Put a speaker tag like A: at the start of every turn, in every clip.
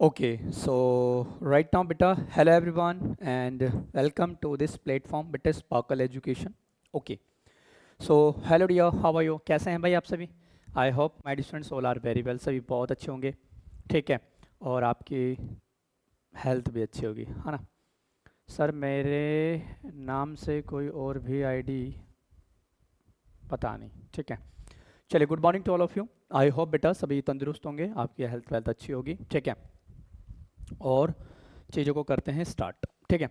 A: Okay, so right now, beta, hello everyone, and welcome to this platform, beta Sparkle Education. Okay, so hello dear, how are you? कैसे हैं भाई आप सभी? I hope my students all are very well, सभी बहुत अच्छे होंगे, ठीक है, और आपकी हेल्थ भी अच्छी होगी, है ना? सर मेरे नाम से कोई और भी आईडी पता नहीं, ठीक है। चलिए, good morning to all of you. I hope बेटा सभी तंदुरुस्त होंगे, आपकी हेल्थ वेल्थ अच्छी होगी, ठीक है। और चीज़ों को करते हैं स्टार्ट, ठीक है।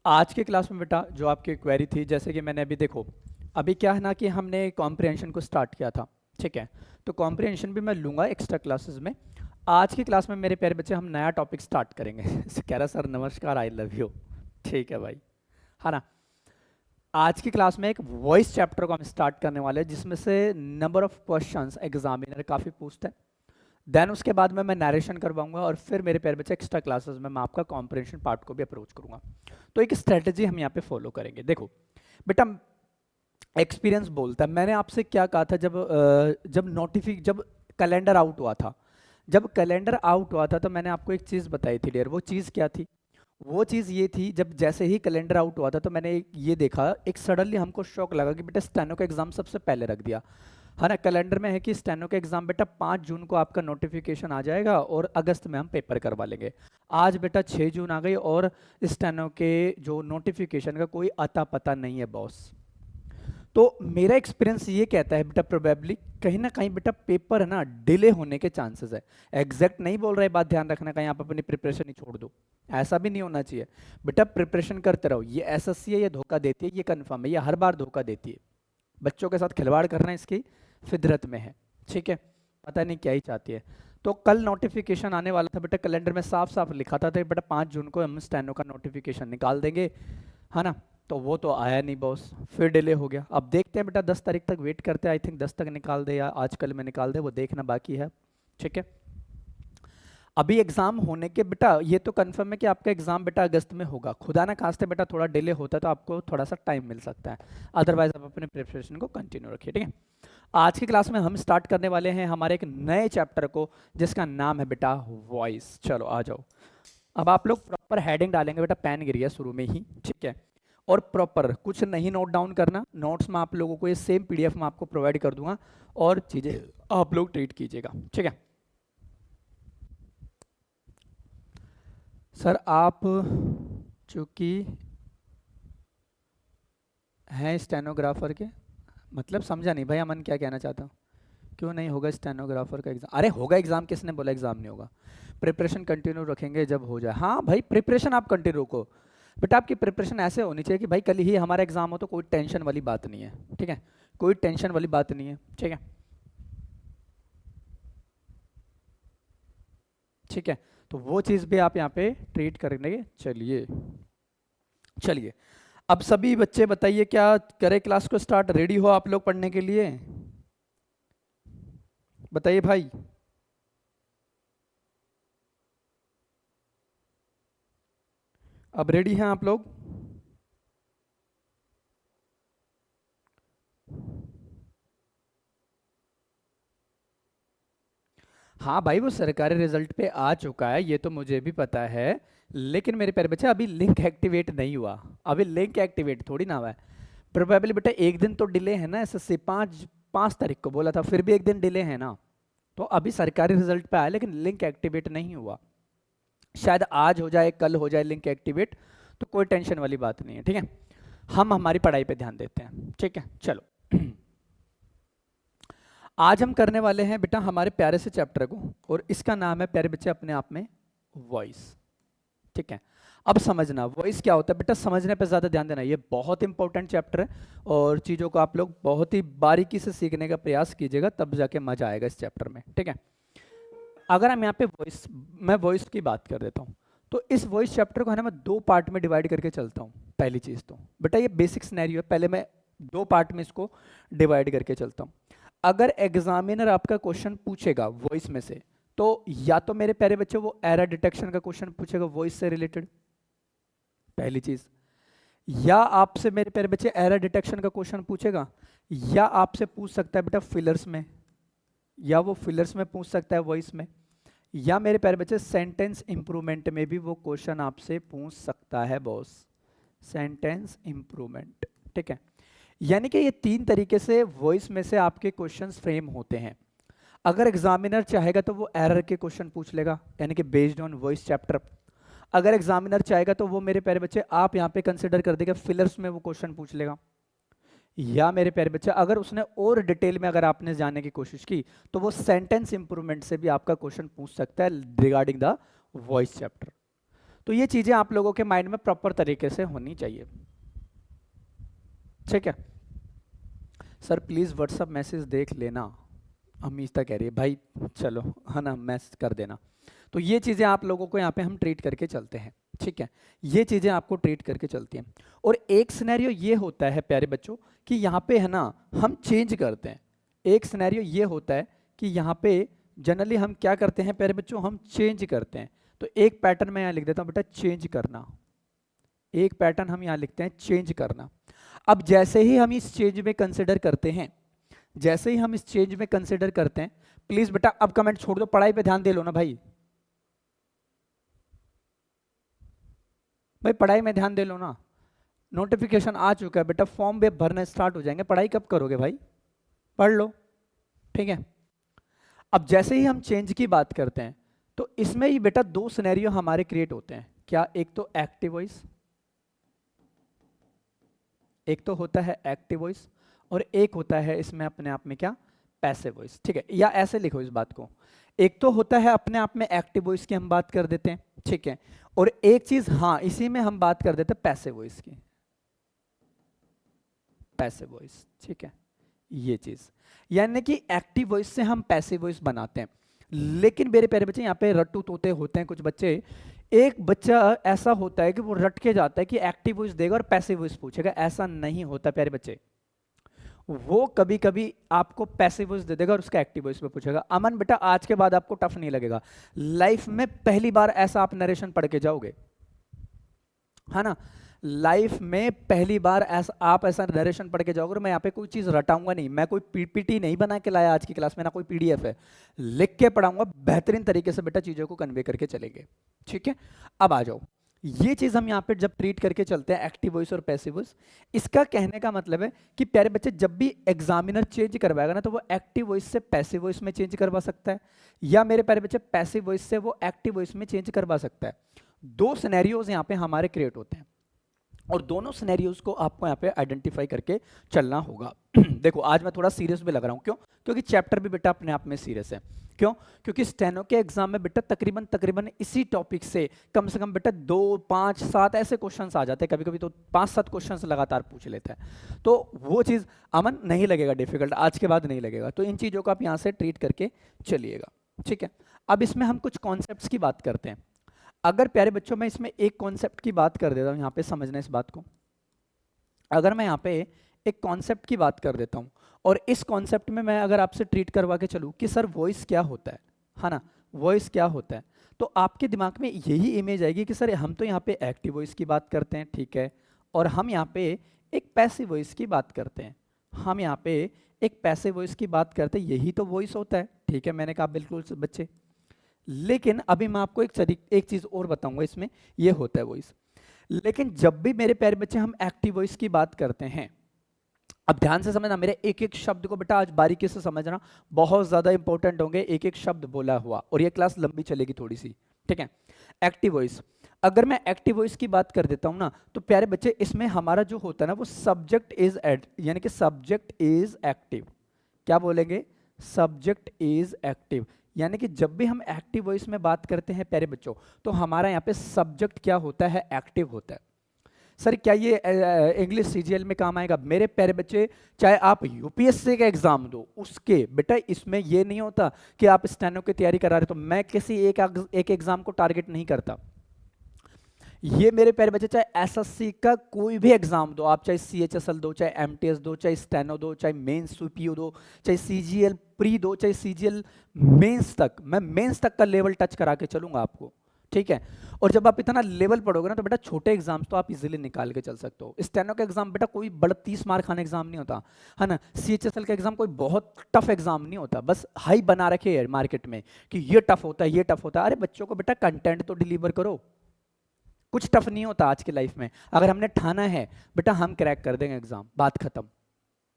A: आज के क्लास में बेटा जो आपकी क्वेरी थी, जैसे कि मैंने अभी देखो, अभी क्या है ना कि हमने कॉम्प्रिहेंशन को स्टार्ट किया था, ठीक है। तो कॉम्प्रिहेंशन भी मैं लूँगा एक्स्ट्रा क्लासेस में। आज की क्लास में मेरे प्यारे बच्चे हम नया टॉपिक स्टार्ट करेंगे कह रहा सर नमस्कार, आई लव यू, ठीक है भाई, है ना। आज की क्लास में एक वॉइस चैप्टर को हम स्टार्ट करने वाले हैं, जिसमें से नंबर ऑफ क्वेश्चंस एग्जामिनर काफ़ी पूछते हैं। देन उसके बाद में मैं नरेशन करवाऊंगा, और फिर मेरे प्यारे बच्चे एक्स्ट्रा क्लासेस में मैं आपका कॉम्प्रिहेंशन पार्ट को भी अप्रोच करूंगा। तो एक स्ट्रेटजी हम यहाँ पे फॉलो करेंगे। देखो बेटा, एक्सपीरियंस बोलता है, मैंने आपसे क्या कहा था जब कैलेंडर आउट हुआ था, जब कैलेंडर आउट हुआ था तो मैंने आपको एक चीज़ बताई थी डियर। वो चीज़ क्या थी? वो चीज़ ये थी, जब जैसे ही कैलेंडर आउट हुआ था तो मैंने ये देखा, एक सडनली हमको शौक लगा कि बेटा स्टेनो का एग्जाम सबसे पहले रख दिया, है ना। कैलेंडर में है कि स्टेनो का एग्जाम बेटा 5 जून को आपका नोटिफिकेशन आ जाएगा और अगस्त में हम पेपर करवा लेंगे। आज बेटा 6 जून आ गई और स्टेनो के जो नोटिफिकेशन का कोई अता पता नहीं है बॉस। तो मेरा एक्सपीरियंस ये कहता है बेटा, प्रोबेबली कहीं ना कहीं बेटा पेपर है ना डिले होने के चांसेस है। एग्जैक्ट नहीं बोल रहे, बात ध्यान रखना, कहीं आप अपनी प्रिपरेशन ही छोड़ दो, ऐसा भी नहीं होना चाहिए। बेटा प्रिपरेशन करते रहो, ये एसएससी है, ये धोखा देती है, ये कंफर्म है, ये हर बार धोखा देती है। बच्चों के साथ खिलवाड़ करना इसकी फितरत में है, ठीक है। पता नहीं क्या ही चाहती है। तो कल नोटिफिकेशन आने वाला था बेटा, कैलेंडर में साफ साफ लिखा था बेटा 5 जून को हम स्टेनो का नोटिफिकेशन निकाल देंगे, है ना। तो वो तो आया नहीं बॉस, फिर डिले हो गया। अब देखते हैं बेटा, 10 तारीख तक वेट करते हैं, आई थिंक 10 तक निकाल दे या आज कल में निकाल दे, वो देखना बाकी है, ठीक है। अभी एग्जाम होने के बेटा ये तो कंफर्म है कि आपका एग्जाम बेटा अगस्त में होगा। खुदा ना खास्ते बेटा थोड़ा डिले होता है तो आपको थोड़ा सा टाइम मिल सकता है, अदरवाइज आप अपने प्रिपरेशन को कंटिन्यू रखिए, ठीक है। आज की क्लास में हम स्टार्ट करने वाले हैं हमारे एक नए चैप्टर को, जिसका नाम है बेटा वॉइस। चलो आ जाओ। अब आप लोग प्रॉपर हेडिंग डालेंगे बेटा, पेन गिर गया शुरू में ही, ठीक है। और प्रॉपर कुछ नहीं नोट डाउन करना, नोट्स में आप लोगों को ये सेम पीडीएफ में आपको प्रोवाइड कर दूंगा, और चीज़ें आप लोग ट्रीट कीजिएगा, ठीक है। सर आप चूँकि हैं स्टेनोग्राफर के, मतलब समझा नहीं भाई, अमन क्या कहना चाहता हूँ? क्यों नहीं होगा स्टेनोग्राफर का एग्ज़ाम? अरे होगा एग्ज़ाम, किसने बोला एग्ज़ाम नहीं होगा? प्रिपरेशन कंटिन्यू रखेंगे जब हो जाए। हाँ भाई, प्रिपरेशन आप कंटिन्यू रखो, बट आपकी प्रिपरेशन ऐसे होनी चाहिए कि भाई कल ही हमारा एग्ज़ाम हो तो कोई टेंशन वाली बात नहीं है, ठीक है। कोई टेंशन वाली बात नहीं है, ठीक है, ठीक है। तो वो चीज़ भी आप यहाँ पे ट्रीट करेंगे। चलिए चलिए, अब सभी बच्चे बताइए, क्या करें क्लास को स्टार्ट? रेडी हो आप लोग पढ़ने के लिए? बताइए भाई। अब रेडी हैं आप लोग? हाँ भाई, वो सरकारी रिजल्ट पे आ चुका है, ये तो मुझे भी पता है, लेकिन मेरे प्यारे बच्चे अभी लिंक एक्टिवेट नहीं हुआ। अभी लिंक एक्टिवेट थोड़ी ना हुआ है। प्रोबेबली बेटा एक दिन तो डिले है ना, एसएससी 5 तारीख को बोला था, फिर भी एक दिन डिले है ना। तो अभी सरकारी रिजल्ट पे आया, लेकिन लिंक एक्टिवेट नहीं हुआ। शायद आज हो जाए, कल हो जाए लिंक एक्टिवेट, तो कोई टेंशन वाली बात नहीं है, ठीक है। हम हमारी पढ़ाई पे ध्यान देते हैं, ठीक है। चलो आज हम करने वाले हैं बेटा हमारे प्यारे से चैप्टर को, और इसका नाम है प्यारे बच्चे अपने आप में वॉइस, ठीक है। अब समझना वॉइस क्या होता है बेटा, समझने पे ज़्यादा ध्यान देना, ये बहुत इंपॉर्टेंट चैप्टर है, और चीज़ों को आप लोग बहुत ही बारीकी से सीखने का प्रयास कीजिएगा, तब जाके मजा आएगा इस चैप्टर में, ठीक है। अगर हम यहाँ पे मैं वॉइस की बात कर देता हूँ, तो इस वॉइस चैप्टर को है ना मैं 2 पार्ट में डिवाइड करके चलता हूँ। पहली चीज़ तो बेटा ये बेसिक सिनेरियो है, पहले मैं 2 पार्ट में इसको डिवाइड करके चलता हूँ। अगर एग्जामिनर आपका क्वेश्चन पूछेगा वॉइस में से, तो या तो मेरे प्यारे बच्चे वो एरर डिटेक्शन का क्वेश्चन पूछेगा वॉइस से रिलेटेड, पहली चीज, या आपसे मेरे प्यारे बच्चे एरर डिटेक्शन का क्वेश्चन पूछेगा, या आपसे पूछ सकता है बेटा फिलर्स में, या वो फिलर्स में पूछ सकता है वॉइस में, या मेरे प्यारे बच्चे सेंटेंस इंप्रूवमेंट में भी वो क्वेश्चन आपसे पूछ सकता है बॉस, सेंटेंस इंप्रूवमेंट, ठीक है। यानी कि ये 3 तरीके से वॉइस में से आपके क्वेश्चंस फ्रेम होते हैं। अगर एग्जामिनर चाहेगा तो वो एरर के क्वेश्चन पूछ लेगा, यानी कि बेस्ड ऑन वॉइस चैप्टर। अगर एग्जामिनर चाहेगा तो वो मेरे प्यारे बच्चे आप यहाँ पे कंसिडर कर देगा फिलर्स में वो क्वेश्चन पूछ लेगा। या मेरे प्यारे बच्चे अगर उसने और डिटेल में अगर आपने जानने की कोशिश की तो वो सेंटेंस इंप्रूवमेंट से भी आपका क्वेश्चन पूछ सकता है रिगार्डिंग द वॉइस चैप्टर। तो ये चीजें आप लोगों के माइंड में प्रॉपर तरीके से होनी चाहिए, ठीक है। सर प्लीज व्हाट्सअप मैसेज देख लेना, अमीता कह रही है भाई, चलो है ना, मैसेज कर देना। तो ये चीजें आप लोगों को यहाँ पे हम ट्रीट करके चलते हैं, ठीक है। ये चीजें आपको ट्रीट करके चलती हैं। और एक सिनेरियो ये होता है प्यारे बच्चों कि यहाँ पे है ना हम चेंज करते हैं। एक सिनेरियो ये होता है कि यहाँ पे जनरली हम क्या करते हैं प्यारे बच्चों, हम चेंज करते हैं। तो एक पैटर्न मैं यहाँ लिख देता हूँ बेटा, चेंज करना। एक पैटर्न हम यहाँ लिखते हैं, चेंज करना। अब जैसे ही हम इस चेंज में कंसिडर करते हैं, जैसे ही हम इस चेंज में कंसिडर करते हैं, प्लीज बेटा अब कमेंट छोड़ दो, पढ़ाई पे ध्यान दे लो ना भाई, भाई पढ़ाई में ध्यान दे लो ना। नोटिफिकेशन आ चुका है बेटा, फॉर्म भी भरना स्टार्ट हो जाएंगे, पढ़ाई कब करोगे भाई, पढ़ लो, ठीक है। अब जैसे ही हम चेंज की बात करते हैं तो इसमें ही बेटा 2 सिनेरियो हमारे क्रिएट होते हैं। क्या? एक तो एक्टिव वॉइस, एक तो होता है एक्टिव वॉइस और एक होता है इसमें अपने आप में क्या, पैसिव वॉइस, ठीक है। या ऐसे लिखो इस बात को, एक तो होता है अपने आप में एक्टिव वॉइस की हम बात कर देते हैं, ठीक है। और एक चीज हाँ इसी में हम बात कर देते हैं पैसिव वॉइस की, पैसिव वॉइस, ठीक है। ये चीज यानी कि एक्टिव वॉइस से हम पैसिव वॉइस बनाते हैं। लेकिन मेरे प्यारे बच्चे यहाँ पे रट्टू तोते होते हैं कुछ बच्चे। एक बच्चा ऐसा होता है कि वो रट के जाता है कि एक्टिव वॉइस देगा और पैसिव वॉइस पूछेगा, ऐसा नहीं होता प्यारे बच्चे। वो कभी कभी आपको पैसिव वॉइस दे देगा और उसका एक्टिव वॉइस में पूछेगा। अमन बेटा आज के बाद आपको टफ नहीं लगेगा, लाइफ में पहली बार ऐसा आप नरेशन पढ़ के जाओगे, है ना। लाइफ में पहली बार ऐसा आप ऐसा नरेशन पढ़ के जाओगे। मैं यहाँ पे कोई चीज रटाऊंगा नहीं, मैं कोई पीपीटी नहीं बना के लाया आज की क्लास में, ना कोई पीडीएफ है, लिख के पढ़ाऊंगा बेहतरीन तरीके से बेटा, चीजों को कन्वे करके चलेंगे, ठीक है। अब आ जाओ, ये चीज हम यहाँ पे जब ट्रीट करके चलते हैं एक्टिव वॉइस और पैसिव वॉइस, इसका कहने का मतलब है कि प्यारे बच्चे जब भी एग्जामिनर चेंज करवाएगा ना तो वो एक्टिव वॉइस से पैसिव वॉइस में चेंज करवा सकता है, या मेरे प्यारे बच्चे पैसिव वॉइस से वो एक्टिव वॉइस में चेंज करवा सकता है। 2 सिनेरियोज यहाँ पे हमारे क्रिएट होते हैं और दोनों सिनेरियोज को आपको यहाँ पे आइडेंटिफाई करके चलना होगा। देखो आज मैं थोड़ा सीरियस भी लग रहा हूँ, क्यों? क्योंकि चैप्टर भी बेटा अपने आप में सीरियस है। क्यों? क्योंकि स्टेनो के एग्जाम में बेटा तकरीबन इसी टॉपिक से कम बेटा 2, 5, 7 ऐसे क्वेश्चंस आ जाते हैं, कभी कभी तो 5-7 क्वेश्चंस लगातार पूछ लेता है। तो वो चीज़ अमन नहीं लगेगा डिफिकल्ट, आज के बाद नहीं लगेगा। तो इन चीज़ों को आप यहाँ से ट्रीट करके चलिएगा, ठीक है। अब इसमें हम कुछ कॉन्सेप्ट्स की बात करते हैं। अगर प्यारे बच्चों मैं इसमें एक कॉन्सेप्ट की बात कर देता हूँ, यहाँ पे समझना इस बात को। अगर मैं यहाँ पे एक कॉन्सेप्ट की बात कर देता हूँ और इस कॉन्सेप्ट में मैं अगर आपसे ट्रीट करवा के चलूँ कि सर वॉइस क्या होता है ना, वॉइस क्या होता है, तो आपके दिमाग में यही इमेज आएगी कि सर हम तो यहाँ पे एक्टिव वॉइस की बात करते हैं, ठीक है, और हम यहाँ पे एक पैसिव वॉइस की बात करते हैं, हम यहाँ पे एक पैसिव वॉइस की बात करते हैं, यही तो वॉइस होता है, ठीक है। मैंने कहा बिल्कुल बच्चे, लेकिन अभी मैं आपको एक चीज और बताऊंगा, इसमें ये होता है वॉइस। लेकिन जब भी मेरे प्यारे बच्चे हम एक्टिव वॉइस की बात करते हैं, अब ध्यान से समझना, मेरे एक एक शब्द को बेटा आज बारीकी से समझना, बहुत ज्यादा इंपॉर्टेंट होंगे एक एक शब्द बोला हुआ, और ये क्लास लंबी चलेगी थोड़ी सी, ठीक है। एक्टिव वॉइस, अगर मैं एक्टिव वॉइस की बात कर देता हूं ना तो प्यारे बच्चे इसमें हमारा जो होता है ना वो सब्जेक्ट इज यानी कि सब्जेक्ट इज एक्टिव। क्या बोलेंगे? Subject is active. यानी कि जब भी हम एक्टिव वॉइस में बात करते हैं प्यारे बच्चों तो हमारा यहाँ पे सब्जेक्ट क्या होता है? एक्टिव होता है। सर क्या ये इंग्लिश सीजीएल में काम आएगा? मेरे प्यारे बच्चे चाहे आप यूपीएससी का एग्जाम दो उसके बेटा इसमें ये नहीं होता कि आप स्टेनो की तैयारी करा रहे, तो मैं किसी एक एग्जाम को टारगेट नहीं करता। ये मेरे प्यारे बच्चे चाहे एसएससी का कोई भी एग्जाम दो आप, चाहे सीएचएसएल दो, चाहे एमटीएस दो, चाहे स्टेनो दो, चाहे मेंस सीपीयू दो, चाहे सीजीएल प्री दो, चाहे सीजीएल मेंस तक, मैं मेंस तक का लेवल टच करा के चलूंगा आपको, ठीक है। और जब आप इतना लेवल पढ़ोगे ना तो बेटा छोटे एग्जाम्स तो आप इजीली निकाल के चल सकते हो। स्टेनो का एग्जाम बेटा कोई बड़ा 30 मार्क खाने एग्जाम नहीं होता है ना। सीएचएसएल का एग्जाम कोई बहुत टफ एग्जाम नहीं होता, बस हाई बना रखे है मार्केट में कि ये टफ होता है ये टफ होता है। अरे बच्चों को बेटा कंटेंट तो डिलीवर करो, कुछ टफ नहीं होता आज की लाइफ में। अगर हमने ठाना है बेटा हम क्रैक कर देंगे एग्जाम, बात खत्म।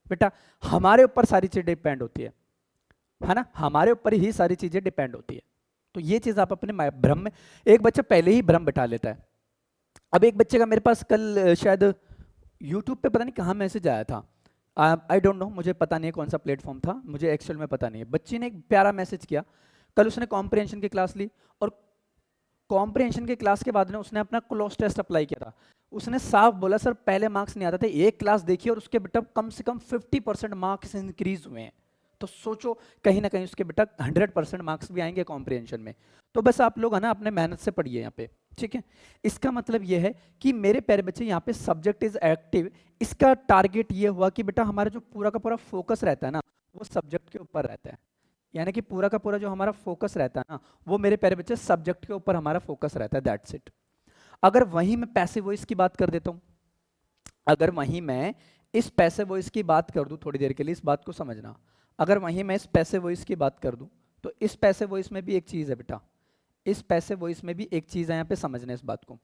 A: बेटा हमारे ऊपर सारी चीजें डिपेंड होती है ना, हमारे ऊपर ही सारी चीजें डिपेंड होती है। तो ये चीज आप अपने भ्रम में, एक बच्चा पहले ही भ्रम बिठा लेता है। अब एक बच्चे का मेरे पास कल शायद यूट्यूब पे पता नहीं कहाँ मैसेज आया था, आई डोंट नो, मुझे पता नहीं है कौन सा प्लेटफॉर्म था, मुझे एक्चुअल में पता नहीं है। बच्ची ने एक प्यारा मैसेज किया, कल उसने कॉम्प्रिहेंशन की क्लास ली और कॉम्प्रिहेंशन की क्लास के बाद ने उसने अपना क्लोज टेस्ट अप्लाई किया था। उसने साफ बोला सर पहले मार्क्स नहीं आते थे, एक क्लास देखी और उसके बेटा कम से कम 50% मार्क्स इंक्रीज हुए हैं। तो सोचो कहीं ना कहीं उसके बेटा 100% मार्क्स भी आएंगे कॉम्प्रिहेंशन में। तो बस आप लोग है ना अपने मेहनत से पढ़िए यहाँ पे, ठीक है। इसका मतलब ये है कि मेरे प्यारे बच्चे यहाँ पे सब्जेक्ट इज एक्टिव, इसका टारगेट ये हुआ कि बेटा हमारा जो पूरा का पूरा फोकस रहता है ना वो सब्जेक्ट के ऊपर रहता है। यानी कि पूरा का पूरा जो हमारा फोकस रहता है ना वो मेरे प्यारे बच्चे सब्जेक्ट के ऊपर हमारा फोकस रहता है, दैट्स इट। अगर वहीं मैं पैसिव वॉइस की बात कर देता हूँ, अगर वहीं मैं इस पैसिव वॉइस की बात कर दूं, थोड़ी देर के लिए इस बात को समझना, अगर वहीं मैं इस पैसिव वॉइस की बात कर दूं तो इस पैसिव वॉइस में भी एक चीज है बेटा, इस पैसिव वॉइस में भी एक चीज है, यहाँ पे समझना इस बात को।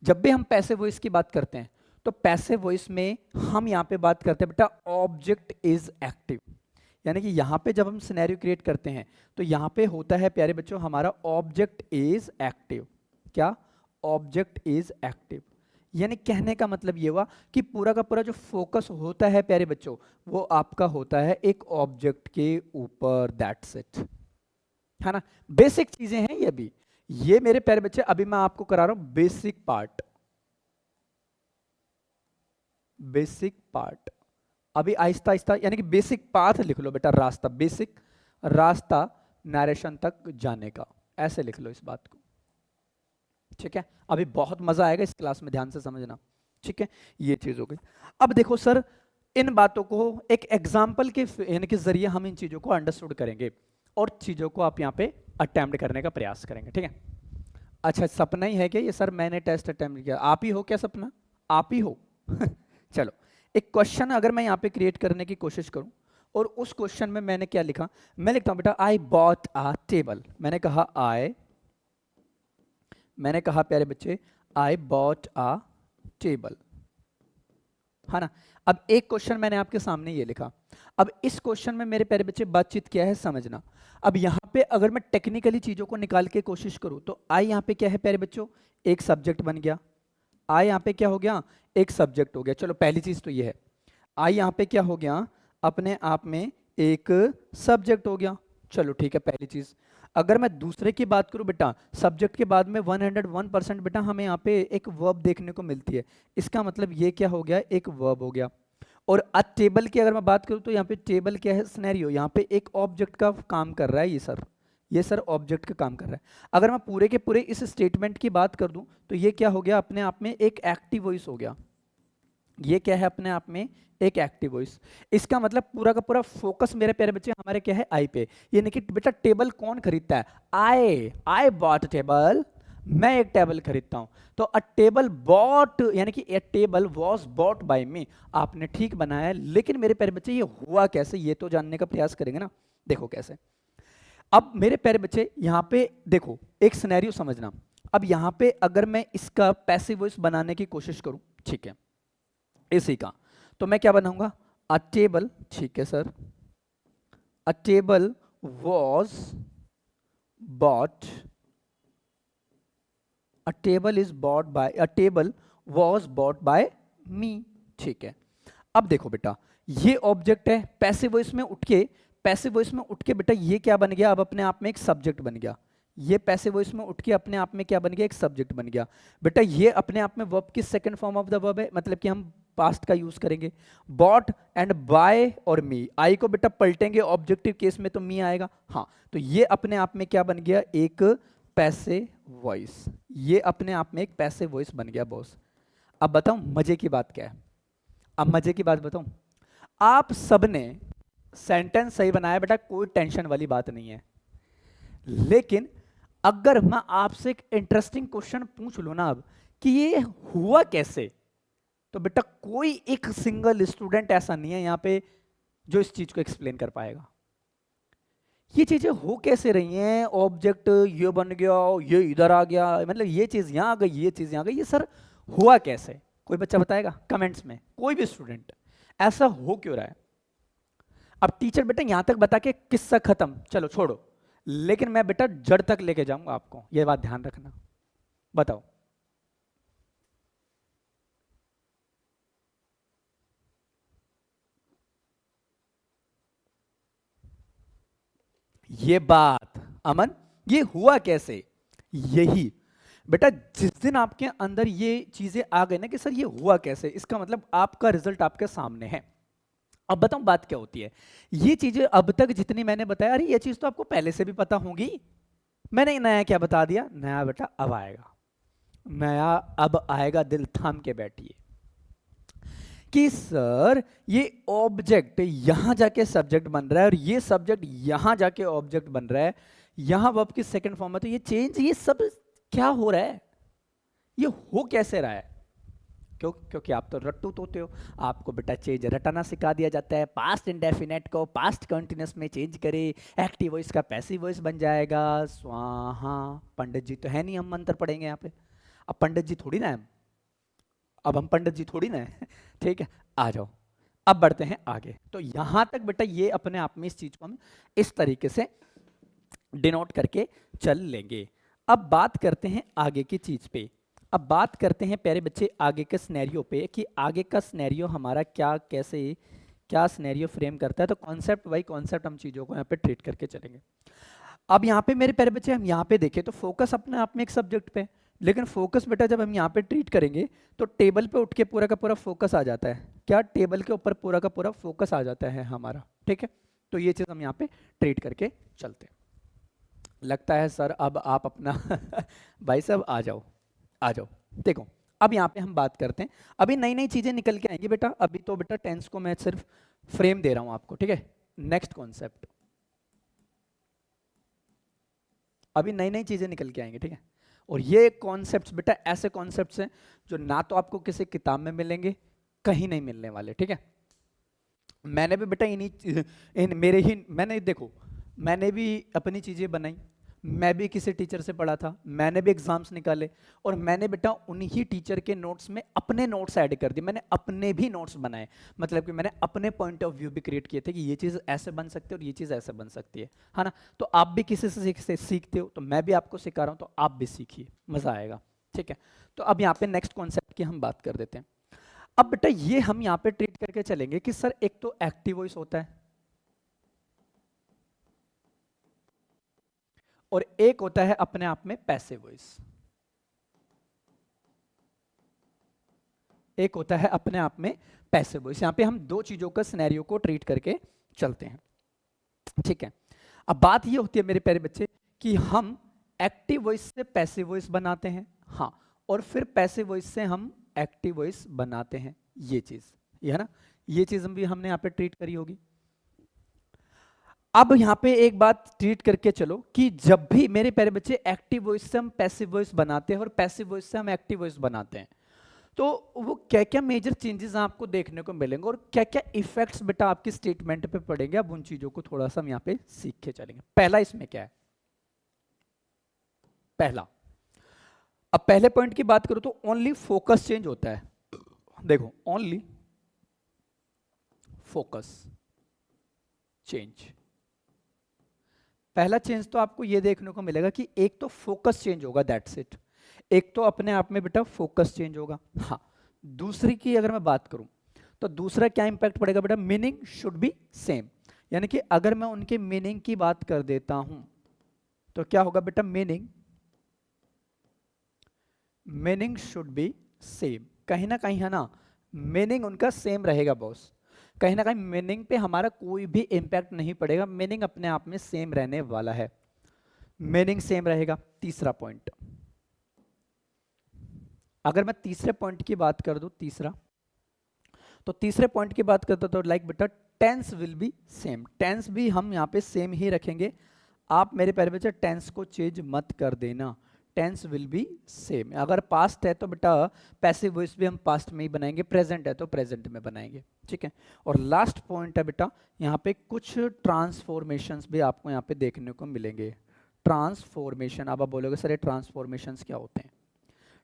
A: जब भी हम पैसिव वॉइस की बात करते हैं तो पैसिव वॉइस में हम यहाँ पे बात करते हैं बेटा ऑब्जेक्ट इज एक्टिव। यानी कि यहाँ पे जब हम सिनेरियो क्रिएट करते हैं तो यहाँ पे होता है प्यारे बच्चों हमारा ऑब्जेक्ट इज एक्टिव। क्या? Object is active. यानी कहने का मतलब ये हुआ कि पूरा का पूरा जो फोकस होता है प्यारे बच्चों वो आपका होता है एक ऑब्जेक्ट के ऊपर, दैट्स इट, है ना। बेसिक चीजें हैं ये भी, ये मेरे प्यारे बच्चे अभी मैं आपको करा रहा हूं बेसिक पार्ट, बेसिक पार्ट। अभी आहिस्ता आहिस्ता यानी कि बेसिक पाथ लिख लो बेटा, रास्ता, बेसिक रास्ता नरेशन तक जाने का, ऐसे लिख लो इस बात को, ठीक है। अभी बहुत मजा आएगा इस क्लास में, ध्यान से समझना, ठीक है। ये चीज हो गई। अब देखो सर इन बातों को एक एग्जाम्पल के यानी कि जरिए हम इन चीजों को अंडरस्टूड करेंगे और चीजों को आप यहाँ पे अटेम्प्ट करने का प्रयास करेंगे, ठीक है। अच्छा सपना ही है क्या ये? सर मैंने टेस्ट अटेम्प्ट किया, आप ही हो क्या सपना? आप ही हो चलो एक क्वेश्चन अगर मैं यहाँ पे क्रिएट करने की कोशिश करूं और उस क्वेश्चन में मैंने क्या लिखा, मैं लिखता हूं बेटा आई बॉट अ टेबल। मैंने कहा प्यारे बच्चे आई बॉट अ टेबल, है ना। अब एक क्वेश्चन मैंने आपके सामने ये लिखा, अब इस क्वेश्चन में मेरे प्यारे बच्चे बातचीत क्या है समझना। अब यहाँ पे अगर मैं टेक्निकली चीजों को निकाल के कोशिश करूं तो आई यहाँ पे क्या है प्यारे बच्चों, एक सब्जेक्ट बन गया। आई यहाँ पे क्या हो गया, एक सब्जेक्ट हो गया। चलो पहली चीज तो ये है, आई यहाँ पे क्या हो गया, अपने आप में एक सब्जेक्ट हो गया। चलो ठीक है पहली चीज। अगर मैं दूसरे की बात करूं बेटा, सब्जेक्ट के बाद में 101% बेटा हमें यहाँ पे एक वर्ब देखने को मिलती है, इसका मतलब ये क्या हो गया, एक वर्ब हो गया। और अ टेबल की अगर मैं बात करूं तो यहाँ पे टेबल क्या है, सिनेरियो, यहाँ पे एक ऑब्जेक्ट का काम कर रहा है ये सर ऑब्जेक्ट का काम कर रहा है। अगर मैं पूरे के पूरे इस स्टेटमेंट की बात कर दूं तो ये क्या हो गया, अपने आप में एक एक्टिव वॉइस हो गया। ये क्या है, अपने आप में एक एक्टिव वॉइस। इसका मतलब पूरा का पूरा फोकस मेरे प्यारे बच्चे हमारे क्या है, आई पे। ये नहीं कि बेटा टेबल कौन खरीदता है, आई बॉट टेबल, मैं एक टेबल खरीदता हूं। तो अ टेबल बॉट यानी कि ए टेबल वॉज बॉट बाय मी, आपने ठीक बनाया। लेकिन मेरे प्यारे बच्चे ये हुआ कैसे, ये तो जानने का प्रयास करेंगे ना। देखो कैसे, अब मेरे प्यारे बच्चे यहाँ पे देखो एक सिनेरियो समझना। अब यहाँ पे अगर मैं इसका पैसिव वॉइस बनाने की कोशिश करूं, ठीक है, इसी का, तो मैं क्या बनाऊंगा, अ टेबल, ठीक है sir, a table was bought, a table is bought by, a table was bought by me, ठीक है। अब देखो बेटा ये ऑब्जेक्ट है, पैसिव वॉइस में उठ के, पैसिव वॉइस में उठ के बेटा ये क्या बन गया, अब अपने आप में एक सब्जेक्ट बन गया। ये पैसिव वॉइस में उठ के अपने आप में क्या बन गया, एक सब्जेक्ट बन गया। बेटा ये अपने आप में वर्ब की second form of the verb है, मतलब कि हम पास्ट का यूज करेंगे। बॉट एंड बाय और मी, आई को बेटा पलटेंगे ऑब्जेक्टिव केस में तो मी आएगा, हाँ। तो ये अपने आप में क्या बन गया, एक पैसिव वॉइस। ये अपने आप में एक पैसिव वॉइस बन गया बॉस। अब बताऊं मजे की बात क्या है, अब मजे की बात बताऊं, आप सबने सेंटेंस सही बनाया बेटा, कोई टेंशन वाली बात नहीं है। लेकिन अगर मैं आपसे एक इंटरेस्टिंग क्वेश्चन पूछ लूं ना अब कि ये हुआ कैसे, तो बेटा कोई एक सिंगल स्टूडेंट ऐसा नहीं है यहाँ पे जो इस चीज को एक्सप्लेन कर पाएगा। ये चीजें हो कैसे रही हैं, ऑब्जेक्ट ये बन गया, ये इधर आ गया, मतलब ये चीज यहां आ गई, ये चीज यहां आ गई, ये सर हुआ कैसे? कोई बच्चा बताएगा कमेंट्स में, कोई भी स्टूडेंट, ऐसा हो क्यों रहा है? अब टीचर बेटा यहां तक बता के किस्सा खत्म, चलो छोड़ो, लेकिन मैं बेटा जड़ तक लेके जाऊंगा आपको, ये बात ध्यान रखना। बताओ। ये बात अमन, ये हुआ कैसे? यही बेटा, जिस दिन आपके अंदर ये चीजें आ गई ना कि सर ये हुआ कैसे, इसका मतलब आपका रिजल्ट आपके सामने है। अब बताऊं बात क्या होती है। ये चीजें अब तक जितनी मैंने बताया, अरे ये चीज तो आपको पहले से भी पता होगी, मैंने नया क्या बता दिया? नया बेटा अब आएगा, नया अब आएगा, दिल थाम के बैठिए। कि सर ये ऑब्जेक्ट यहां जाके सब्जेक्ट बन रहा है और ये सब्जेक्ट यहां जाके ऑब्जेक्ट बन रहा है, यहां वर्ब की सेकंड फॉर्म है, तो ये चेंज, ये सब क्या हो रहा है, ये हो कैसे रहा है? क्योंकि आप तो रट्टू तोते हो, आपको बेटा चेंज रटाना सिखा दिया जाता है, पास्ट इंडेफिनेट को पास्ट कंटिन्यूअस में चेंज करे, एक्टिव वॉइस का पैसिव वॉइस बन जाएगा, स्वाहा। पंडित जी तो है नहीं, हम मंत्र पढ़ेंगे यहाँ पे, अब पंडित जी थोड़ी ना है हम, अब हम पंडित जी थोड़ी ना है ठीक है, आ जाओ, अब बढ़ते हैं आगे। तो यहां तक बेटा ये अपने आप में इस चीज को हम इस तरीके से डिनोट करके चल लेंगे। अब बात करते हैं आगे की चीज पे, अब बात करते हैं प्यारे बच्चे आगे के सिनेरियो पे, कि आगे का सिनेरियो हमारा क्या, कैसे, क्या सिनेरियो फ्रेम करता है। तो कॉन्सेप्ट बाई कॉन्सेप्ट हम चीजों को यहाँ पे ट्रीट करके चलेंगे। अब यहाँ पे मेरे प्यारे बच्चे हम यहाँ पे देखें तो फोकस अपने आप में एक सब्जेक्ट पे, लेकिन फोकस बेटा जब हम यहाँ पे ट्रीट करेंगे तो टेबल पे उठ के पूरा का पूरा फोकस आ जाता है, क्या टेबल के ऊपर पूरा का पूरा फोकस आ जाता है हमारा, ठीक है। तो ये चीज हम यहाँ पे ट्रीट करके चलते हैं। लगता है सर अब आप अपना भाई साहब आ जाओ, आ जाओ। देखो अब यहाँ पे हम बात करते हैं, अभी नई नई चीजें निकल के आएंगी बेटा, अभी तो बेटा टेंस को मैं सिर्फ फ्रेम दे रहा हूँ आपको, ठीक है। नेक्स्ट कॉन्सेप्ट, अभी नई नई चीजें निकल के आएंगी, ठीक है। और ये कॉन्सेप्ट्स बेटा ऐसे कॉन्सेप्ट्स हैं जो ना तो आपको किसी किताब में मिलेंगे, कहीं नहीं मिलने वाले, ठीक है। मैंने भी बेटा इन मेरे ही, मैंने देखो मैंने भी अपनी चीजें बनाई, मैं भी किसी टीचर से पढ़ा था, मैंने भी एग्जाम्स निकाले, और मैंने बेटा उन्हीं टीचर के नोट्स में अपने नोट्स ऐड कर दिए, मैंने अपने भी नोट्स बनाए, मतलब कि मैंने अपने पॉइंट ऑफ व्यू भी क्रिएट किए थे कि ये चीज़ ऐसे बन सकती है और ये चीज़ ऐसे बन सकती है ना। तो आप भी किसी से सीखते हो, तो मैं भी आपको सिखा रहा हूँ, तो आप भी सीखिए, मज़ा आएगा, ठीक है। तो अब यहाँ पे नेक्स्ट कॉन्सेप्ट की हम बात कर देते हैं। अब बेटा ये हम यहाँ पे ट्रीट करके चलेंगे कि सर एक तो एक्टिव वॉइस होता है और एक होता है अपने आप में पैसिव वॉइस, एक होता है अपने आप में पैसिव वॉइस। यहां पे हम दो चीजों का सिनेरियो को ट्रीट करके चलते हैं, ठीक है। अब बात ये होती है मेरे प्यारे बच्चे कि हम एक्टिव वॉइस से पैसिव वॉइस बनाते हैं, हाँ, और फिर पैसिव वॉइस से हम एक्टिव वॉइस बनाते हैं, ये चीज, ये है ना, ये चीज हम भी हमने यहाँ पे ट्रीट करी होगी। अब यहाँ पे एक बात ट्रीट करके चलो कि जब भी मेरे प्यारे बच्चे एक्टिव वॉइस से हम पैसिव वॉइस बनाते हैं और पैसिव वॉइस से हम एक्टिव वॉइस बनाते हैं, तो वो क्या क्या मेजर चेंजेस आपको देखने को मिलेंगे और क्या क्या इफेक्ट्स बेटा आपकी स्टेटमेंट पे पड़ेंगे, अब उन चीजों को थोड़ा सा हम यहाँ पे सीख के चलेंगे। पहला इसमें क्या है, पहला, अब पहले पॉइंट की बात करूं तो ओनली फोकस चेंज होता है, देखो ओनली फोकस चेंज। पहला चेंज तो आपको ये देखने को मिलेगा कि एक तो फोकस चेंज होगा, दैट्स इट, एक तो अपने आप में बेटा फोकस चेंज होगा, हाँ। दूसरी की अगर मैं बात करूं तो दूसरा क्या इंपैक्ट पड़ेगा बेटा, मीनिंग शुड बी सेम, यानी कि अगर मैं उनके मीनिंग की बात कर देता हूं तो क्या होगा बेटा, मीनिंग शुड बी सेम, कहीं ना कहीं है ना, मीनिंग उनका सेम रहेगा बॉस, कहीं ना कहीं मीनिंग पे हमारा कोई भी इंपैक्ट नहीं पड़ेगा, मीनिंग अपने आप में सेम रहने वाला है, मीनिंग सेम रहेगा। तीसरा पॉइंट, अगर मैं तीसरे पॉइंट की बात कर दूं, तीसरा, तो तीसरे पॉइंट की बात करते तो लाइक बेटा tense will be same, tense भी हम यहाँ पे सेम ही रखेंगे, आप मेरे प्यारे बच्चे टेंस को चेंज मत कर देना, टेंस विल बी सेम। अगर पास्ट है तो बेटा पैसिव वॉइस भी हम पास्ट में ही बनाएंगे, प्रेजेंट है तो प्रेजेंट में बनाएंगे, ठीक है। और लास्ट पॉइंट है बेटा, यहाँ पे कुछ ट्रांसफॉर्मेशंस भी आपको यहाँ पे देखने को मिलेंगे। ट्रांसफॉर्मेशन, अब आप बोलोगे सर ये ट्रांसफॉर्मेशंस क्या होते हैं?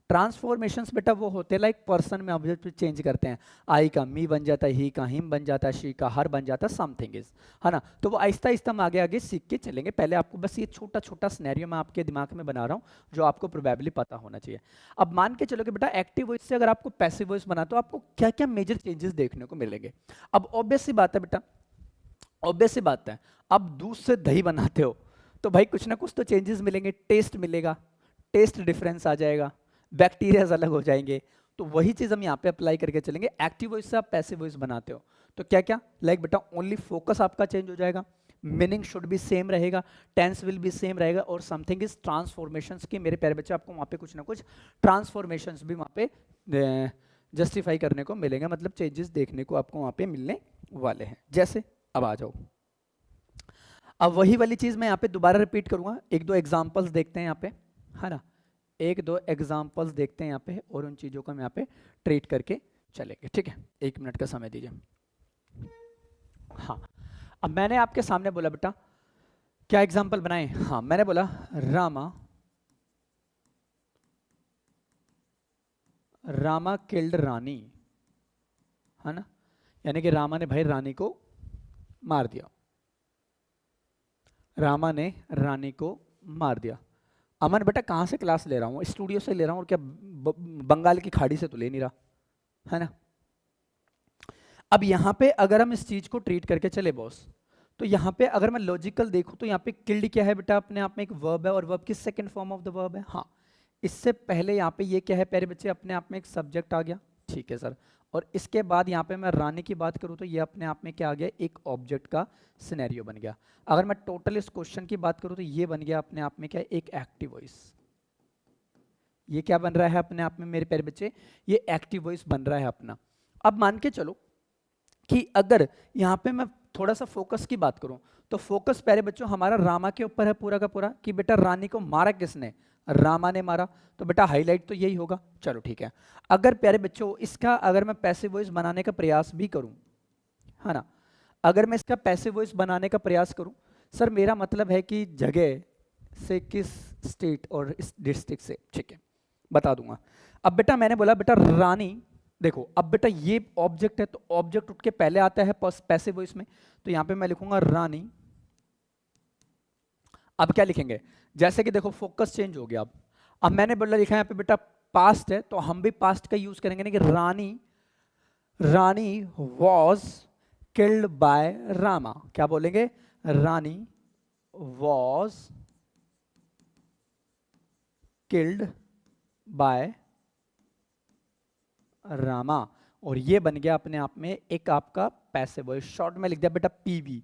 A: ट्रांसफॉर्मेशंस बेटा वो होते हैं लाइक पर्सन में ऑब्जेक्ट चेंज करते हैं, आई का मी बन जाता है, ही का हिम बन जाता है, शी का हर बन जाता है, समथिंग इज, है ना। तो वो आहिस्ता आहिस्ता हम आगे आगे सीख के चलेंगे। पहले आपको बस ये छोटा छोटा सिनेरियो मैं आपके दिमाग में बना रहा हूँ जो आपको प्रोबेबली पता होना चाहिए। अब मान के चलो कि बेटा एक्टिव वॉइस से अगर आपको पैसिव वॉइस बना तो आपको क्या क्या मेजर चेंजेस देखने को मिलेंगे। अब ऑब्वियस सी बात है बेटा, ऑब्वियस सी बात है, अब दूध से दही बनाते हो तो भाई कुछ ना कुछ तो चेंजेस मिलेंगे, टेस्ट मिलेगा, टेस्ट डिफरेंस आ जाएगा, बैक्टीरियाज अलग हो जाएंगे। तो वही चीज हम यहाँ पे अप्लाई करके चलेंगे। एक्टिव वॉइस से आप पैसिव वॉइस बनाते हो तो क्या क्या, लाइक बेटा ओनली फोकस आपका चेंज हो जाएगा, मीनिंग शुड भी सेम रहेगा, टेंस विल भी सेम रहेगा, और समथिंग इज ट्रांसफॉर्मेशंस की मेरे प्यारे बच्चे आपको वहाँ पे कुछ ना कुछ ट्रांसफॉर्मेशंस भी वहाँ पे जस्टिफाई करने को मिलेंगे, मतलब चेंजेस देखने को आपको वहाँ पे मिलने वाले हैं। जैसे अब आ जाओ, अब वही वाली चीज मैं यहाँ पे दोबारा रिपीट करूंगा, एक दो एग्जांपल्स देखते हैं यहाँ पे, है ना, एक दो एग्जांपल्स देखते हैं यहाँ पे और उन चीजों को हम यहाँ पे ट्रीट करके चलेंगे, ठीक है। 1 मिनट का समय दीजिए। हाँ, अब मैंने आपके सामने बोला बेटा क्या एग्जाम्पल बनाए, हाँ मैंने बोला रामा किल्ड रानी, है ना, यानी कि रामा ने भाई रानी को मार दिया, रामा ने रानी को मार दिया। अमन बेटा कहाँ से क्लास ले रहा हूँ? स्टूडियो से ले रहा हूँ, और क्या बंगाल की खाड़ी से तो ले नहीं रहा, है ना। अब यहाँ पे अगर हम इस चीज को ट्रीट करके चले बॉस, तो यहाँ पे अगर मैं लॉजिकल देखूँ तो यहाँ पे किल्ड क्या है बेटा, अपने आप में एक वर्ब है, और वर्ब की second form of the verb है। हाँ, इससे पहले यहाँ पे ये क्या है प्यारे बच्चे, अपने आप में एक सब्जेक्ट आ गया, ठीक है सर। और इसके बाद यहाँ पे मैं रानी की बात करूँ तो ये अपने आप में क्या आ गया, एक ऑब्जेक्ट का सिनेरियो बन गया। अगर मैं टोटल इस क्वेश्चन की बात करूँ तो ये बन गया अपने आप में क्या, एक एक्टिव वॉइस। ये क्या बन रहा है अपने आप में मेरे प्यारे बच्चे, ये एक्टिव वॉइस बन रहा है अपना। अब मान के चलो कि अगर यहाँ पे मैं थोड़ा सा फोकस की बात करूं तो फोकस प्यारे बच्चों हमारा रामा के ऊपर है पूरा का पूरा, कि बेटा रानी को मारा किसने, रामा ने मारा, तो बेटा हाईलाइट तो यही होगा। चलो ठीक है, अगर प्यारे बच्चों इसका अगर मैं पैसिव वॉइस बनाने का प्रयास भी करूं, है ना, अगर मैं इसका पैसिव वॉइस बनाने का प्रयास करूं, सर मेरा मतलब है कि जगह से किस स्टेट और इस डिस्ट्रिक्ट से, ठीक है बता दूंगा। अब बेटा मैंने बोला बेटा रानी, देखो अब बेटा ये ऑब्जेक्ट है तो ऑब्जेक्ट उठ के पहले आता है पैसिव वॉइस में, तो यहां पे मैं लिखूंगा रानी। अब क्या लिखेंगे, जैसे कि देखो फोकस चेंज हो गया। अब मैंने बोला लिखा है यहाँ पे बेटा पास्ट है तो हम भी पास्ट का यूज करेंगे ना, कि रानी वॉज किल्ड बाय रामा। क्या बोलेंगे, रानी वॉज किल्ड बाय रामा, और ये बन गया अपने आप में एक आपका पैसिव वॉइस। शॉर्ट में लिख दिया बेटा पीवी,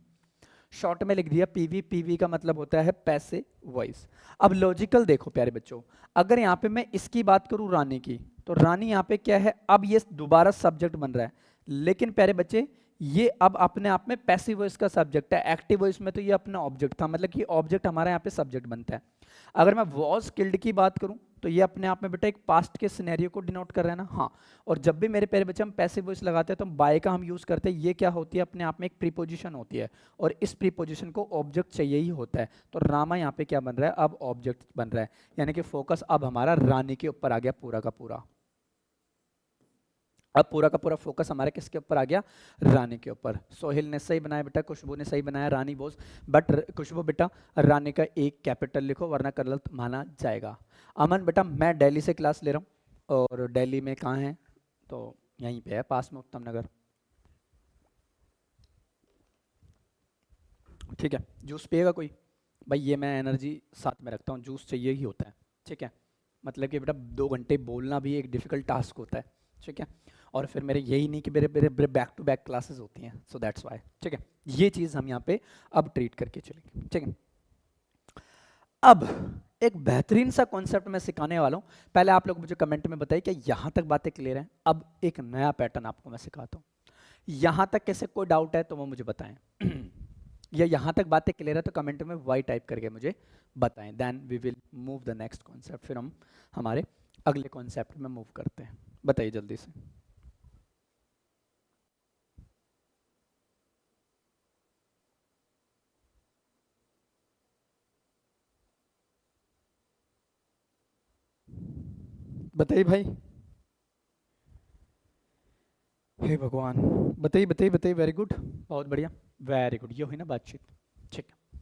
A: शॉर्ट में लिख दिया पीवी, पीवी का मतलब होता है पैसिव वॉइस। अब लॉजिकल देखो प्यारे बच्चों, अगर यहाँ पे मैं इसकी बात करूँ रानी की, तो रानी यहाँ पे क्या है, अब ये दोबारा सब्जेक्ट बन रहा है, लेकिन प्यारे बच्चे ये अब अपने आप में पैसिव वॉइस का सब्जेक्ट है। एक्टिव वॉइस में तो ये अपना ऑब्जेक्ट था, मतलब कि ऑब्जेक्ट हमारा यहाँ पे सब्जेक्ट बनता है। अगर मैं वॉज किल्ड की बात करूं तो ये अपने आप में बेटा एक पास्ट के सिनेरियो को डिनोट कर रहा है ना। हाँ, और जब भी मेरे प्यारे बच्चे हम पैसिव वॉइस लगाते हैं तो बाय का हम यूज करते हैं, ये क्या होती है अपने आप में एक प्रीपोजिशन होती है, और इस प्रीपोजिशन को ऑब्जेक्ट चाहिए ही होता है। तो रामा यहाँ पे क्या बन रहा है, अब ऑब्जेक्ट बन रहा है, यानी कि फोकस अब हमारा रानी के ऊपर आ गया पूरा का पूरा। अब पूरा का पूरा फोकस हमारे किसके ऊपर आ गया, रानी के ऊपर। सोहिल ने सही बनाया बेटा, खुशबू ने सही बनाया, रानी बोस, बट खुशबू बेटा रानी का एक कैपिटल लिखो वरना गलत माना जाएगा। अमन बेटा मैं दिल्ली से क्लास ले रहा हूँ, और दिल्ली में कहाँ है, तो यहीं पे है पास में, उत्तम नगर, ठीक है। जूस पिएगा कोई, भाई ये मैं एनर्जी साथ में रखता हूँ, जूस चाहिए ही होता है, ठीक है। मतलब कि बेटा 2 घंटे बोलना भी एक डिफिकल्ट टास्क होता है, ठीक है। और फिर मेरे यही नहीं कि मेरे मेरे बैक टू बैक क्लासेस होती हैं, सो दैट्स वाई, ठीक है। ये चीज़ हम यहाँ पे अब ट्रीट करके चलेंगे, ठीक है। अब एक बेहतरीन सा कॉन्सेप्ट मैं सिखाने वाला हूँ, पहले आप लोग मुझे कमेंट में बताइए कि यहाँ तक बातें क्लियर हैं। अब एक नया पैटर्न आपको मैं सिखाता हूँ, यहाँ तक कैसे कोई डाउट है तो वो मुझे बताएं। या यहाँ तक बातें क्लियर है तो कमेंट में वाई टाइप करके मुझे बताएं, then we will move the next concept, फिर हम हमारे अगले कॉन्सेप्ट में मूव करते हैं। बताइए जल्दी से। बताइए भाई, हे भगवान, बताइए बताइए बताइए। वेरी गुड, बहुत बढ़िया, वेरी गुड, ये हुई ना बातचीत। ठीक है,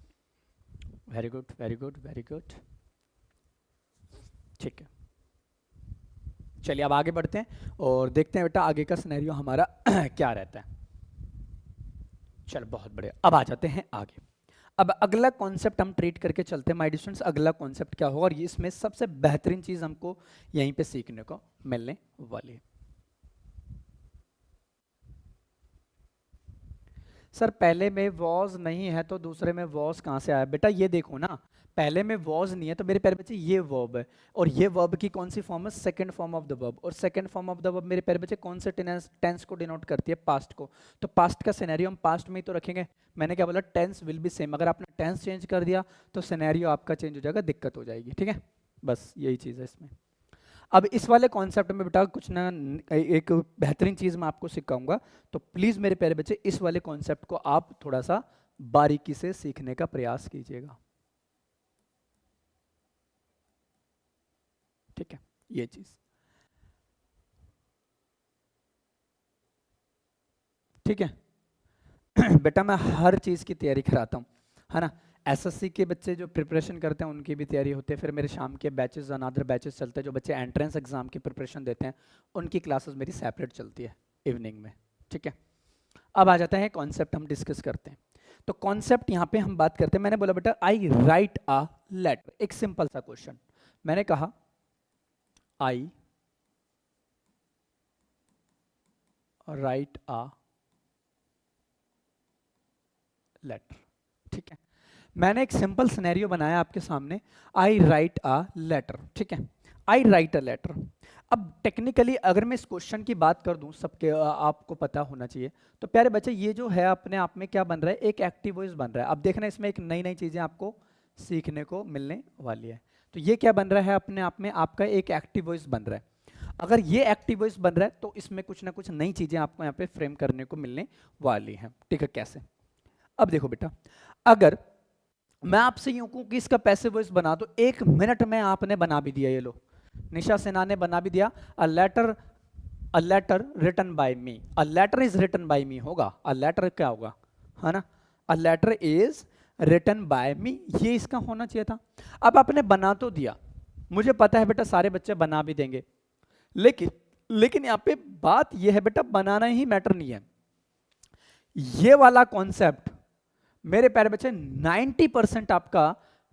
A: very good very good very good. ठीक है, चलिए अब आगे बढ़ते हैं और देखते हैं बेटा आगे का सिनेरियो हमारा क्या रहता है। चलो बहुत बढ़िया, अब आ जाते हैं आगे। अब अगला कॉन्सेप्ट हम ट्रीट करके चलते हैं माय स्टूडेंट्स। अगला कॉन्सेप्ट क्या होगा और ये इसमें सबसे बेहतरीन चीज हमको यहीं पे सीखने को मिलने वाली है। सर पहले में वॉज नहीं है तो दूसरे में वॉज कहाँ से आया? बेटा ये देखो ना, पहले में वॉज नहीं है तो मेरे प्यारे बच्चे ये वर्ब है, और ये वर्ब की कौन सी फॉर्म है? Second form of the verb, और second form of the verb मेरे प्यारे बच्चे कौन से टेंस को डिनोट करती है? पास्ट को। तो पास्ट का सिनेरियो हम पास्ट में ही तो रखेंगे। मैंने क्या बोला? Tense will be same. अगर आपने टेंस चेंज कर दिया तो सिनेरियो आपका चेंज हो जाएगा, दिक्कत हो जाएगी। ठीक है, बस यही चीज़ है इसमें। अब इस वाले कॉन्सेप्ट में बेटा कुछ ना एक बेहतरीन चीज़ मैं आपको सिखाऊंगा, तो प्लीज़ मेरे प्यारे बच्चे इस वाले कॉन्सेप्ट को आप थोड़ा सा बारीकी से सीखने का प्रयास कीजिएगा। ठीक है, ये चीज़ ठीक है। बेटा मैं हर चीज़ की तैयारी कराता हूँ, है ना। एसएससी के बच्चे जो प्रिपरेशन करते हैं उनकी भी तैयारी होती है, फिर मेरे शाम के बैचेस अनादर बैचेस चलते हैं, जो बच्चे एंट्रेंस एग्जाम की प्रिपरेशन देते हैं उनकी क्लासेस मेरी सेपरेट चलती है इवनिंग में। ठीक है, अब आ जाता है कॉन्सेप्ट हम डिस्कस करते हैं। तो कॉन्सेप्ट यहाँ पे हम बात करते हैं। मैंने बोला बेटा आई राइट अ लेटर, एक सिंपल सा क्वेश्चन। मैंने कहा आई राइट अ लेटर। ठीक है, मैंने एक सिंपल सिनेरियो बनाया आपके सामने, आई राइट अ लेटर। ठीक है, आई राइट अ लेटर। अब टेक्निकली अगर मैं इस क्वेश्चन की बात कर दूं, सबके आपको पता होना चाहिए, तो प्यारे बच्चे ये जो है अपने आप में क्या बन रहा है? एक एक्टिव वॉइस बन रहा है। अब देखना इसमें एक नई नई चीजें आपको सीखने को मिलने वाली है। तो ये क्या बन रहा है? अपने आप में आपका एक एक्टिव वॉइस बन रहा है। अगर ये एक्टिव वॉइस बन रहा है तो इसमें कुछ ना कुछ नई चीजें आपको यहाँ पे फ्रेम करने को मिलने वाली हैं। ठीक है, कैसे? अब देखो बेटा, अगर मैं आपसे यूं कहूं कि इसका पैसिव वॉइस बना दो, 1 मिनट में आपने बना भी दिया। ये लो, निशा सिन्हा ने बना भी दिया। A letter written by me, a letter is written by me होगा। अ लेटर क्या होगा, है ना? A letter is written by me, ये इसका होना चाहिए था। अब आपने बना तो दिया, मुझे पता है बेटा सारे बच्चे बना भी देंगे, लेकिन लेकिन यहाँ पे बात ये है बेटा, बनाना ही मैटर नहीं है। ये वाला कॉन्सेप्ट मेरे प्यारे बच्चे 90% आपका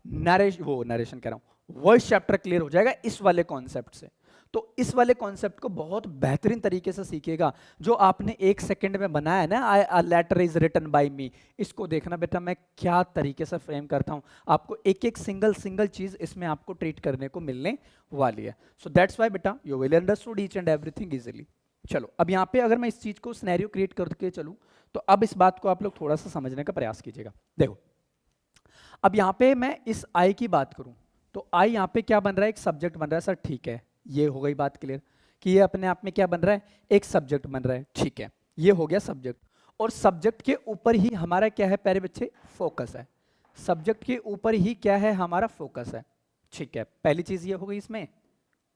A: नरेशन कह रहा हूं, वॉइस चैप्टर क्लियर हो जाएगा इस वाले कॉन्सेप्ट से। तो इस वाले कॉन्सेप्ट को बहुत बेहतरीन तरीके से सीखिएगा। जो आपने 1 सेकंड में बनाया है ना, I a letter is written by me, इसको देखना बेटा मैं क्या तरीके से फ्रेम करता हूं। आपको एक एक सिंगल सिंगल चीज इसमें आपको ट्रीट करने को मिलने वाली है। सो दैट्स वाई बेटा you will understood each and everything easily. चलो अब यहाँ पे अगर मैं इस चीज को सिनेरियो क्रिएट करके चलूं, तो अब इस बात को आप लोग थोड़ा सा समझने का प्रयास कीजिएगा। देखो, अब यहाँ पे मैं इस आई की बात करूं, तो आई यहाँ पे क्या बन रहा है? एक सब्जेक्ट बन रहा है। सर ठीक है, ये हो गई बात क्लियर कि ये अपने आप में क्या बन रहा है? एक सब्जेक्ट बन रहा है। ठीक है, ये हो गया सब्जेक्ट, और सब्जेक्ट के ऊपर ही हमारा क्या है प्यारे बच्चे? फोकस है। सब्जेक्ट के ऊपर ही क्या है? हमारा फोकस है। ठीक है, पहली चीज ये हो गई इसमें।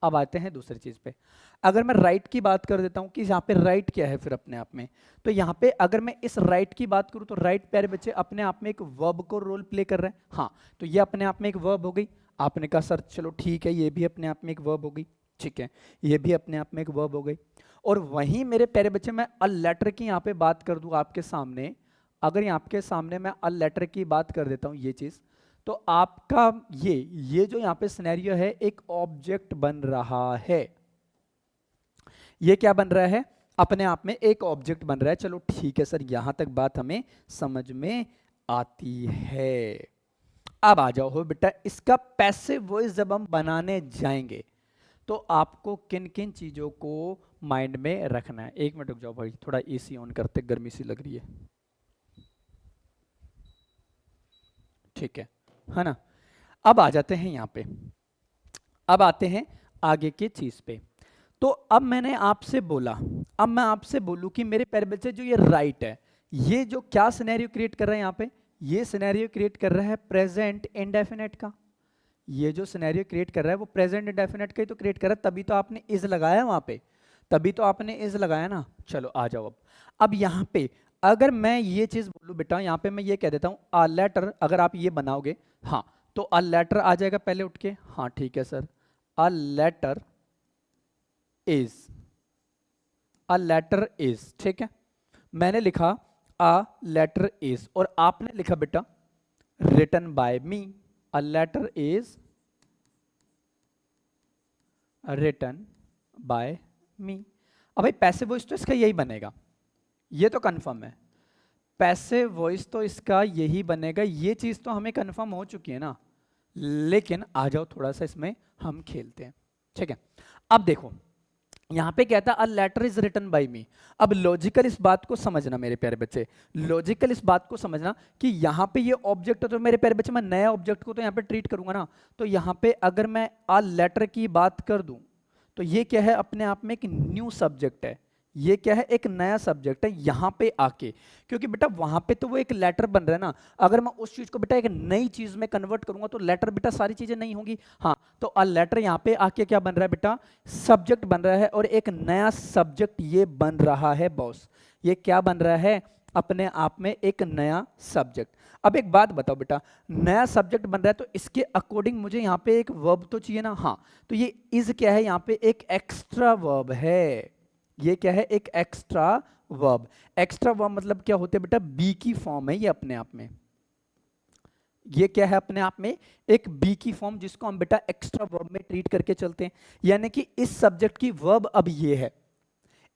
A: अब आते हैं दूसरी चीज पे। अगर मैं राइट की बात कर देता हूं कि यहाँ पे राइट क्या है फिर अपने आप में, तो यहाँ पे अगर मैं इस राइट की बात करूं तो राइट प्यारे बच्चे अपने आप में एक वर्ब को रोल प्ले कर रहे हैं। हाँ, तो ये अपने आप में एक वर्ब हो गई। आपने कहा सर चलो ठीक है, ये भी अपने आप में एक वर्ब हो गई। ठीक है, ये भी अपने आप में एक वर्ब हो गई। और वहीं मेरे प्यारे बच्चे मैं अ लेटर की यहाँ पे बात कर दूं आपके सामने, अगर यहाँ आपके सामने मैं अ लेटर की बात कर देता हूँ, ये चीज, तो आपका ये जो यहाँ पे सिनेरियो है, एक ऑब्जेक्ट बन रहा है। ये क्या बन रहा है? अपने आप में एक ऑब्जेक्ट बन रहा है। चलो ठीक है सर, यहां तक बात हमें समझ में आती है। अब आ जाओ हो बेटा, इसका पैसिव वॉइस जब हम बनाने जाएंगे तो आपको किन किन चीजों को माइंड में रखना है। 1 मिनट रुक जाओ भाई, थोड़ा एसी ऑन करते, गर्मी सी लग रही है। ठीक है ना। अब आ जाते हैं यहाँ पे, अब आते हैं आगे की चीज पे। तो अब मैंने आपसे बोला, अब मैं आपसे बोलूं कि मेरे प्यारे बच्चे जो ये राइट है, ये जो क्या सिनेरियो क्रिएट कर रहा है यहाँ पे, ये सिनेरियो क्रिएट कर रहा है प्रेजेंट इंडेफिनेट का। ये जो सिनेरियो क्रिएट कर रहा है वो प्रेजेंट इंडेफिनेट का ही तो क्रिएट कर रहा है, तभी तो आपने इज लगाया वहां पे, तभी तो आपने इज लगाया ना। चलो आ जाओ अब यहाँ पे अगर मैं ये चीज बोलूं बेटा, यहाँ पे मैं ये कह देता हूँ अ लेटर, अगर आप ये बनाओगे हाँ तो अ लेटर आ जाएगा पहले उठ के, हाँ ठीक है sir, a letter is, a letter is, ठीक है। मैंने लिखा अ लेटर इज और आपने लिखा बेटा written by me, a letter is written by me. अब भाई पैसिव वॉइस तो इसका यही बनेगा, ये तो कंफर्म है, पैसिव वॉइस तो इसका यही बनेगा, ये चीज तो हमें कंफर्म हो चुकी है ना। लेकिन आ जाओ थोड़ा सा इसमें हम खेलते हैं, ठीक है। अब देखो यहां पे कहता है a letter is written by me. अब लॉजिकल इस बात को समझना मेरे प्यारे बच्चे, लॉजिकल इस बात को समझना कि यहां पे ये ऑब्जेक्ट है तो मेरे प्यारे बच्चे मैं नया ऑब्जेक्ट को तो यहां पे ट्रीट करूंगा ना। तो यहां पे अगर मैं अ लेटर की बात कर दूं तो ये क्या है, अपने आप में एक न्यू सब्जेक्ट है, ये क्या है, एक नया सब्जेक्ट है यहां पे आके, क्योंकि बेटा वहां पे तो वो एक लेटर बन रहा है ना। अगर मैं उस चीज को बेटा एक नई चीज में कन्वर्ट करूंगा तो लेटर बेटा सारी चीजें नहीं होंगी, हाँ तो अ लेटर यहां पे आके क्या बन रहा है बेटा, सब्जेक्ट बन रहा है, और एक नया सब्जेक्ट ये बन रहा है बॉस। ये क्या बन रहा है, अपने आप में एक नया सब्जेक्ट। अब एक बात बताओ बेटा, नया सब्जेक्ट बन रहा है तो इसके अकॉर्डिंग मुझे यहाँ पे एक वर्ब तो चाहिए ना, हाँ तो ये इज क्या है, यहाँ पे एक एक्स्ट्रा वर्ब है। ये क्या है, एक एक्स्ट्रा वर्ब। एक्स्ट्रा वर्ब मतलब क्या होते हैं बेटा, बी की फॉर्म है ये अपने आप में, ये क्या है अपने आप में एक बी की फॉर्म, जिसको हम बेटा एक्स्ट्रा वर्ब में ट्रीट करके चलते हैं। यानी कि इस सब्जेक्ट की वर्ब अब ये है,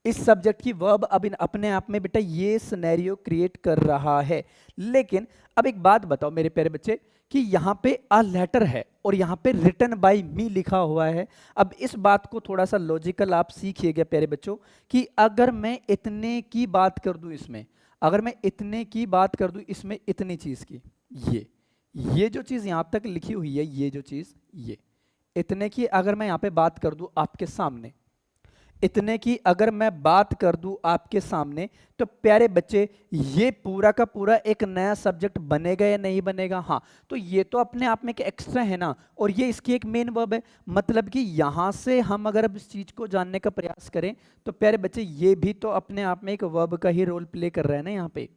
A: इस सब्जेक्ट की वर्ब अब अपने आप में बेटा ये सिनेरियो क्रिएट कर रहा है। लेकिन अब एक बात बताओ मेरे प्यारे बच्चे कि यहां पे अ लेटर है और यहां पे रिटन बाय मी लिखा हुआ है। अब इस बात को थोड़ा सा लॉजिकल आप सीखिएगा प्यारे बच्चों, कि अगर मैं इतने की बात कर दूं इसमें, अगर मैं इतने की बात कर दूं इसमें, इतनी चीज की, ये जो चीज यहां तक लिखी हुई है, ये जो चीज, ये इतने की अगर मैं यहां पे बात कर दूं आपके सामने, इतने की अगर मैं बात कर दूं आपके सामने, तो प्यारे बच्चे ये पूरा का पूरा एक नया सब्जेक्ट बनेगा या नहीं बनेगा, हाँ तो ये तो अपने आप में एक एक्स्ट्रा है ना, और ये इसकी एक मेन वर्ब है। मतलब कि यहां से हम अगर अब इस चीज को जानने का प्रयास करें तो प्यारे बच्चे ये भी तो अपने आप में एक वर्ब का ही रोल प्ले कर रहा है ना यहाँ पे।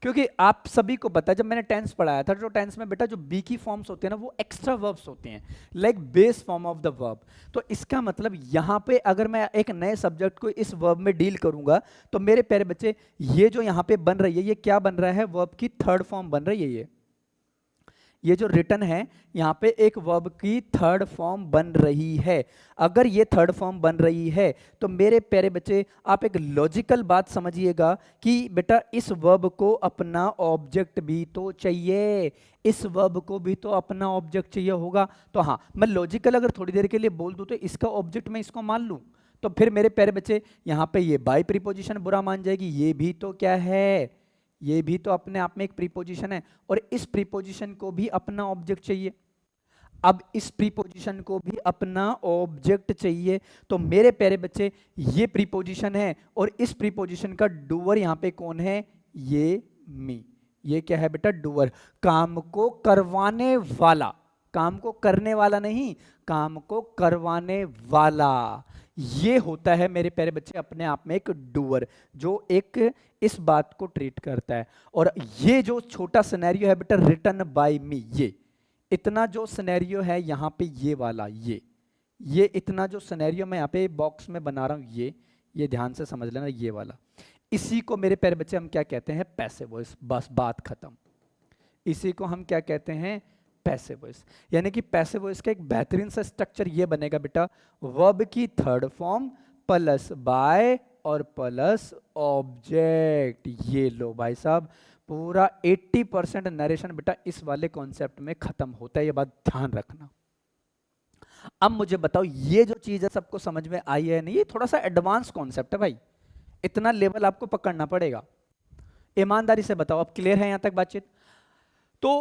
A: क्योंकि आप सभी को पता है, जब मैंने टेंस पढ़ाया था, जो टेंस में बेटा जो बी की फॉर्म्स होते हैं ना वो एक्स्ट्रा वर्ब्स होते हैं, like base form of the verb. तो इसका मतलब यहां पे अगर मैं एक नए सब्जेक्ट को इस वर्ब में डील करूंगा तो मेरे प्यारे बच्चे ये जो यहां पे बन रही है, ये क्या बन रहा है, वर्ब की थर्ड फॉर्म बन रही है। ये जो रिटन है यहाँ पे एक वर्ब की थर्ड फॉर्म बन रही है। अगर ये थर्ड फॉर्म बन रही है तो मेरे प्यारे बच्चे आप एक लॉजिकल बात समझिएगा कि बेटा इस वर्ब को अपना ऑब्जेक्ट भी तो चाहिए, इस वर्ब को भी तो अपना ऑब्जेक्ट चाहिए होगा। तो हाँ मैं लॉजिकल अगर थोड़ी देर के लिए बोल दूं तो इसका ऑब्जेक्ट मैं इसको मान लूं, तो फिर मेरे प्यारे बच्चे यहाँ पे ये बाय प्रीपोजिशन बुरा मान जाएगी, ये भी तो क्या है, ये भी तो अपने आप में एक प्रीपोजिशन है, और इस प्रीपोजिशन को भी अपना ऑब्जेक्ट चाहिए। अब इस प्रीपोजिशन को भी अपना ऑब्जेक्ट चाहिए, तो मेरे प्यारे बच्चे ये प्रीपोजिशन है और इस प्रीपोजिशन का डूअर यहां पे कौन है, ये मी। ये क्या है बेटा, डूअर, काम को करवाने वाला, काम को करने वाला नहीं, काम को करवाने वाला। ये होता है मेरे प्यारे बच्चे अपने आप में एक डूअर, जो एक इस बात को ट्रीट करता है। और ये जो छोटा सिनेरियो है बेटा रिटन बाय मी, ये इतना जो सिनेरियो है यहाँ पे ये वाला, ये इतना जो सिनेरियो मैं यहाँ पे बॉक्स में बना रहा हूँ, ये ध्यान से समझ लेना, ये वाला, इसी को मेरे प्यारे बच्चे हम क्या कहते हैं, पैसिव वॉइस। बस बात खत्म। इसी को हम क्या कहते हैं, पैसिव वॉइस। यानी कि पैसिव वॉइस का एक बेहतरीन सा स्ट्रक्चर ये बनेगा बेटा, वर्ब की थर्ड फॉर्म प्लस बाय और प्लस ऑब्जेक्ट। ये लो भाई साहब, पूरा 80% नरेशन बेटा इस वाले कॉन्सेप्ट में खत्म होता है, ये बात ध्यान रखना। अब मुझे बताओ ये जो चीज है सबको समझ में आई है नहीं, ये थोड़ा सा एडवांस कॉन्सेप्ट है भाई, इतना लेवल आपको पकड़ना पड़ेगा। ईमानदारी से बताओ अब क्लियर है यहां तक बातचीत। तो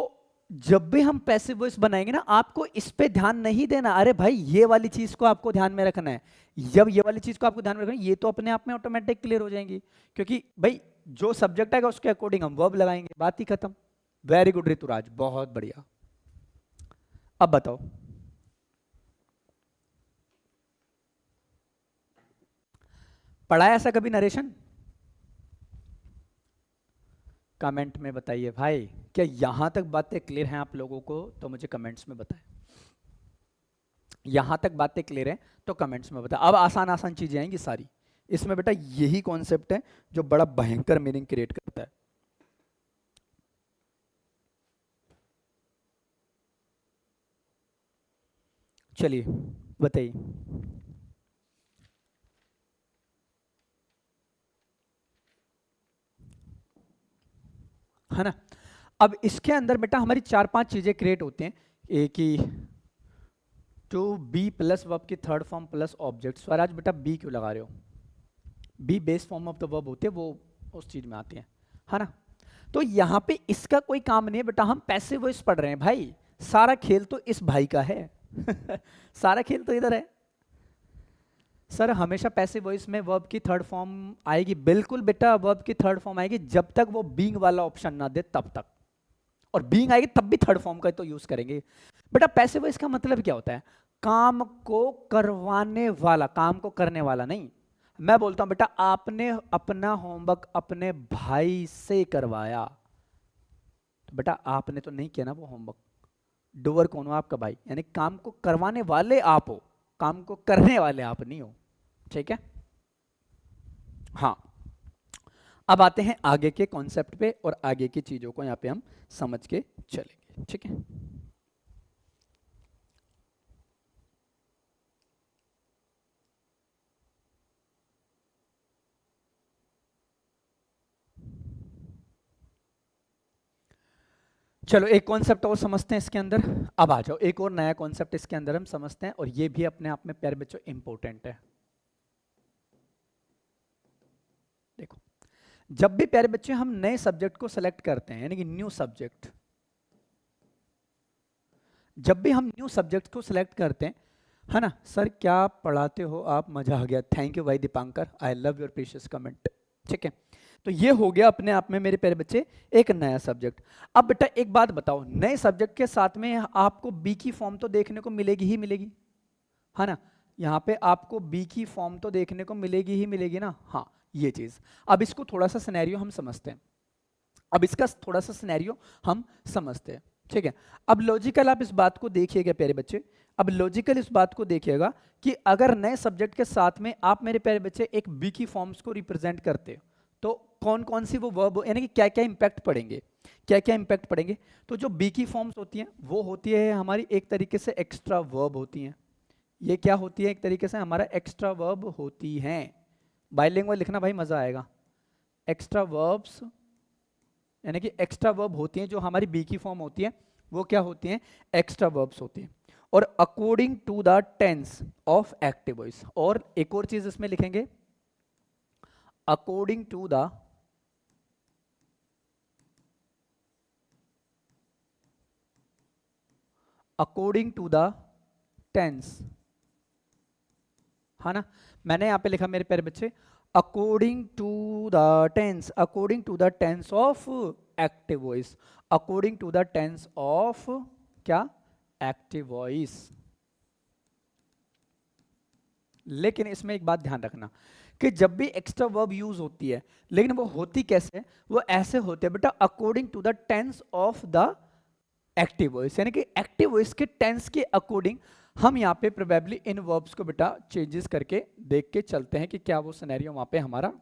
A: जब भी हम पैसिव वॉइस बनाएंगे ना, आपको इस पे ध्यान नहीं देना, अरे भाई ये वाली चीज को आपको ध्यान में रखना है। जब ये वाली चीज को आपको ध्यान में रखना है, ये तो अपने आप में ऑटोमेटिक क्लियर हो जाएंगी, क्योंकि भाई जो सब्जेक्ट आएगा उसके अकॉर्डिंग हम वर्ब लगाएंगे, बात ही खत्म। वेरी गुड ऋतुराज, बहुत बढ़िया। अब बताओ, पढ़ा है ऐसा कभी नरेशन? कमेंट में बताइए भाई, क्या यहां तक बातें क्लियर हैं आप लोगों को? तो मुझे कमेंट्स में बताएं। यहां तक बातें क्लियर हैं तो कमेंट्स में बताएं। अब आसान आसान चीजें आएंगी सारी इसमें बेटा, यही कॉन्सेप्ट है जो बड़ा भयंकर मीनिंग क्रिएट करता है। चलिए बताइए। है ना? अब इसके अंदर बेटा हमारी चार पांच चीजें क्रिएट होती हैं। एक ही टू बी प्लस वर्ब की third form plus object. Swaraj बेटा बी क्यों लगा रहे हो? Be base form of the verb होती है, वो उस चीज में आती है ना? तो यहाँ पे इसका कोई काम नहीं है बेटा, हम पैसिव वॉइस पढ़ रहे हैं भाई। सारा खेल तो इस भाई का है। सारा खेल तो इधर है। सर हमेशा पैसिव वॉइस में वर्ब की थर्ड फॉर्म आएगी, बिल्कुल बेटा वर्ब की थर्ड फॉर्म आएगी, जब तक वो बीइंग वाला ऑप्शन ना दे तब तक। और बीइंग आएगी तब भी थर्ड फॉर्म का तो यूज करेंगे। बेटा पैसिव वॉइस का मतलब क्या होता है? काम को करवाने वाला, काम को करने वाला नहीं। मैं बोलता हूं बेटा आपने अपना होमवर्क अपने भाई से करवाया, तो बेटा आपने तो नहीं किया ना वो होमवर्क। डूअर कौन हो? आपका भाई, यानी काम को करवाने वाले आप हो, काम को करने वाले आप नहीं हो। ठीक है? हाँ। अब आते हैं आगे के कॉन्सेप्ट पे और आगे की चीजों को यहां पे हम समझ के चलेंगे। ठीक है? चलो एक कॉन्सेप्ट और समझते हैं इसके अंदर। अब आ जाओ, एक और नया कॉन्सेप्ट इसके अंदर हम समझते हैं, और ये भी अपने आप में प्यारे बच्चों इंपॉर्टेंट है। देखो, जब भी प्यारे बच्चे हम नए सब्जेक्ट को सेलेक्ट करते हैं, यानी कि न्यू सब्जेक्ट, जब भी हम न्यू सब्जेक्ट को सिलेक्ट करते हैं, है ना? सर क्या पढ़ाते हो आप, मजा आ गया, थैंक यू भाई Dipankar, I love your precious comment. ठीक है? तो ये हो गया अपने आप में मेरे प्यारे बच्चे एक नया सब्जेक्ट। अब बेटा एक बात बताओ, नए सब्जेक्ट के साथ में आपको बी की फॉर्म तो देखने को मिलेगी ही मिलेगी, है ना? यहाँ पे आपको बी की फॉर्म तो देखने को मिलेगी ही मिलेगी ना? हाँ, ये चीज। अब इसको थोड़ा सा सिनेरियो हम समझते हैं। अब इसका थोड़ा सा सिनेरियो हम समझते हैं। ठीक है? अब लॉजिकल आप इस बात को देखिएगा प्यारे बच्चे, अब लॉजिकल इस बात को देखिएगा कि अगर नए सब्जेक्ट के साथ में आप मेरे प्यारे बच्चे एक बी की फॉर्म्स को रिप्रेजेंट करते हो, तो कौन कौन सी वो वर्ब, यानी कि क्या क्या इंपैक्ट पड़ेंगे, क्या क्या इंपैक्ट पड़ेंगे? तो जो बी की फॉर्म्स होती हैं वो होती है हमारी एक तरीके से एक्स्ट्रा वर्ब होती हैं। ये क्या होती है? एक तरीके से हमारा एक्स्ट्रा वर्ब होती हैं। बाइलिंगुअल लिखना भाई, मजा आएगा। एक्स्ट्रा वर्ब्स यानी कि एक्स्ट्रा वर्ब होती हैं, जो हमारी बी की फॉर्म होती है वो क्या होती हैं? एक्स्ट्रा वर्ब्स होती हैं। और according to the tense of active voice, और एक और चीज इसमें लिखेंगे, अकॉर्डिंग टू द टेंस, है ना? मैंने यहां पे लिखा मेरे प्यारे बच्चे, according to the tense, according to the tense of active voice, according to the tense of क्या? Active voice. लेकिन इसमें एक बात ध्यान रखना कि जब भी एक्स्ट्रा वर्ब यूज होती है, लेकिन वो होती कैसे है? वो ऐसे होते हैं बेटा, according to the tense of the active voice, यानी कि एक्टिव वॉइस के टेंस के अकॉर्डिंग हम यहाँ पे प्रोबेबली इन वर्ब्स को बेटा चेंजेस करके देख के चलते हैं कि क्या वो सिनेरियो वहाँ पे हमारा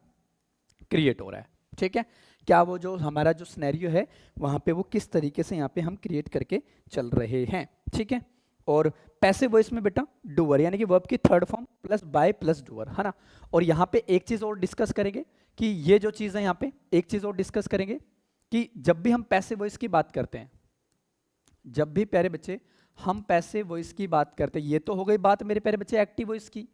A: क्रिएट हो रहा है। ठीक है? क्या वो जो हमारा जो सिनेरियो है वहाँ पे वो किस तरीके से यहाँ पे हम क्रिएट करके चल रहे हैं। ठीक है? और पैसिव वॉइस में बेटा डूअर, यानी कि वर्ब की third form plus by plus doer, है ना? और यहाँ पे एक चीज़ और डिस्कस करेंगे कि ये जो चीज़ है, यहाँ पे एक चीज़ और डिस्कस करेंगे कि जब भी हम पैसिव वॉइस की बात करते हैं, जब भी प्यारे बच्चे हम पैसिव वॉइस की बात करते हैं, ये तो हो गई बात मेरे प्यारे बच्चे एक्टिव वॉइस की,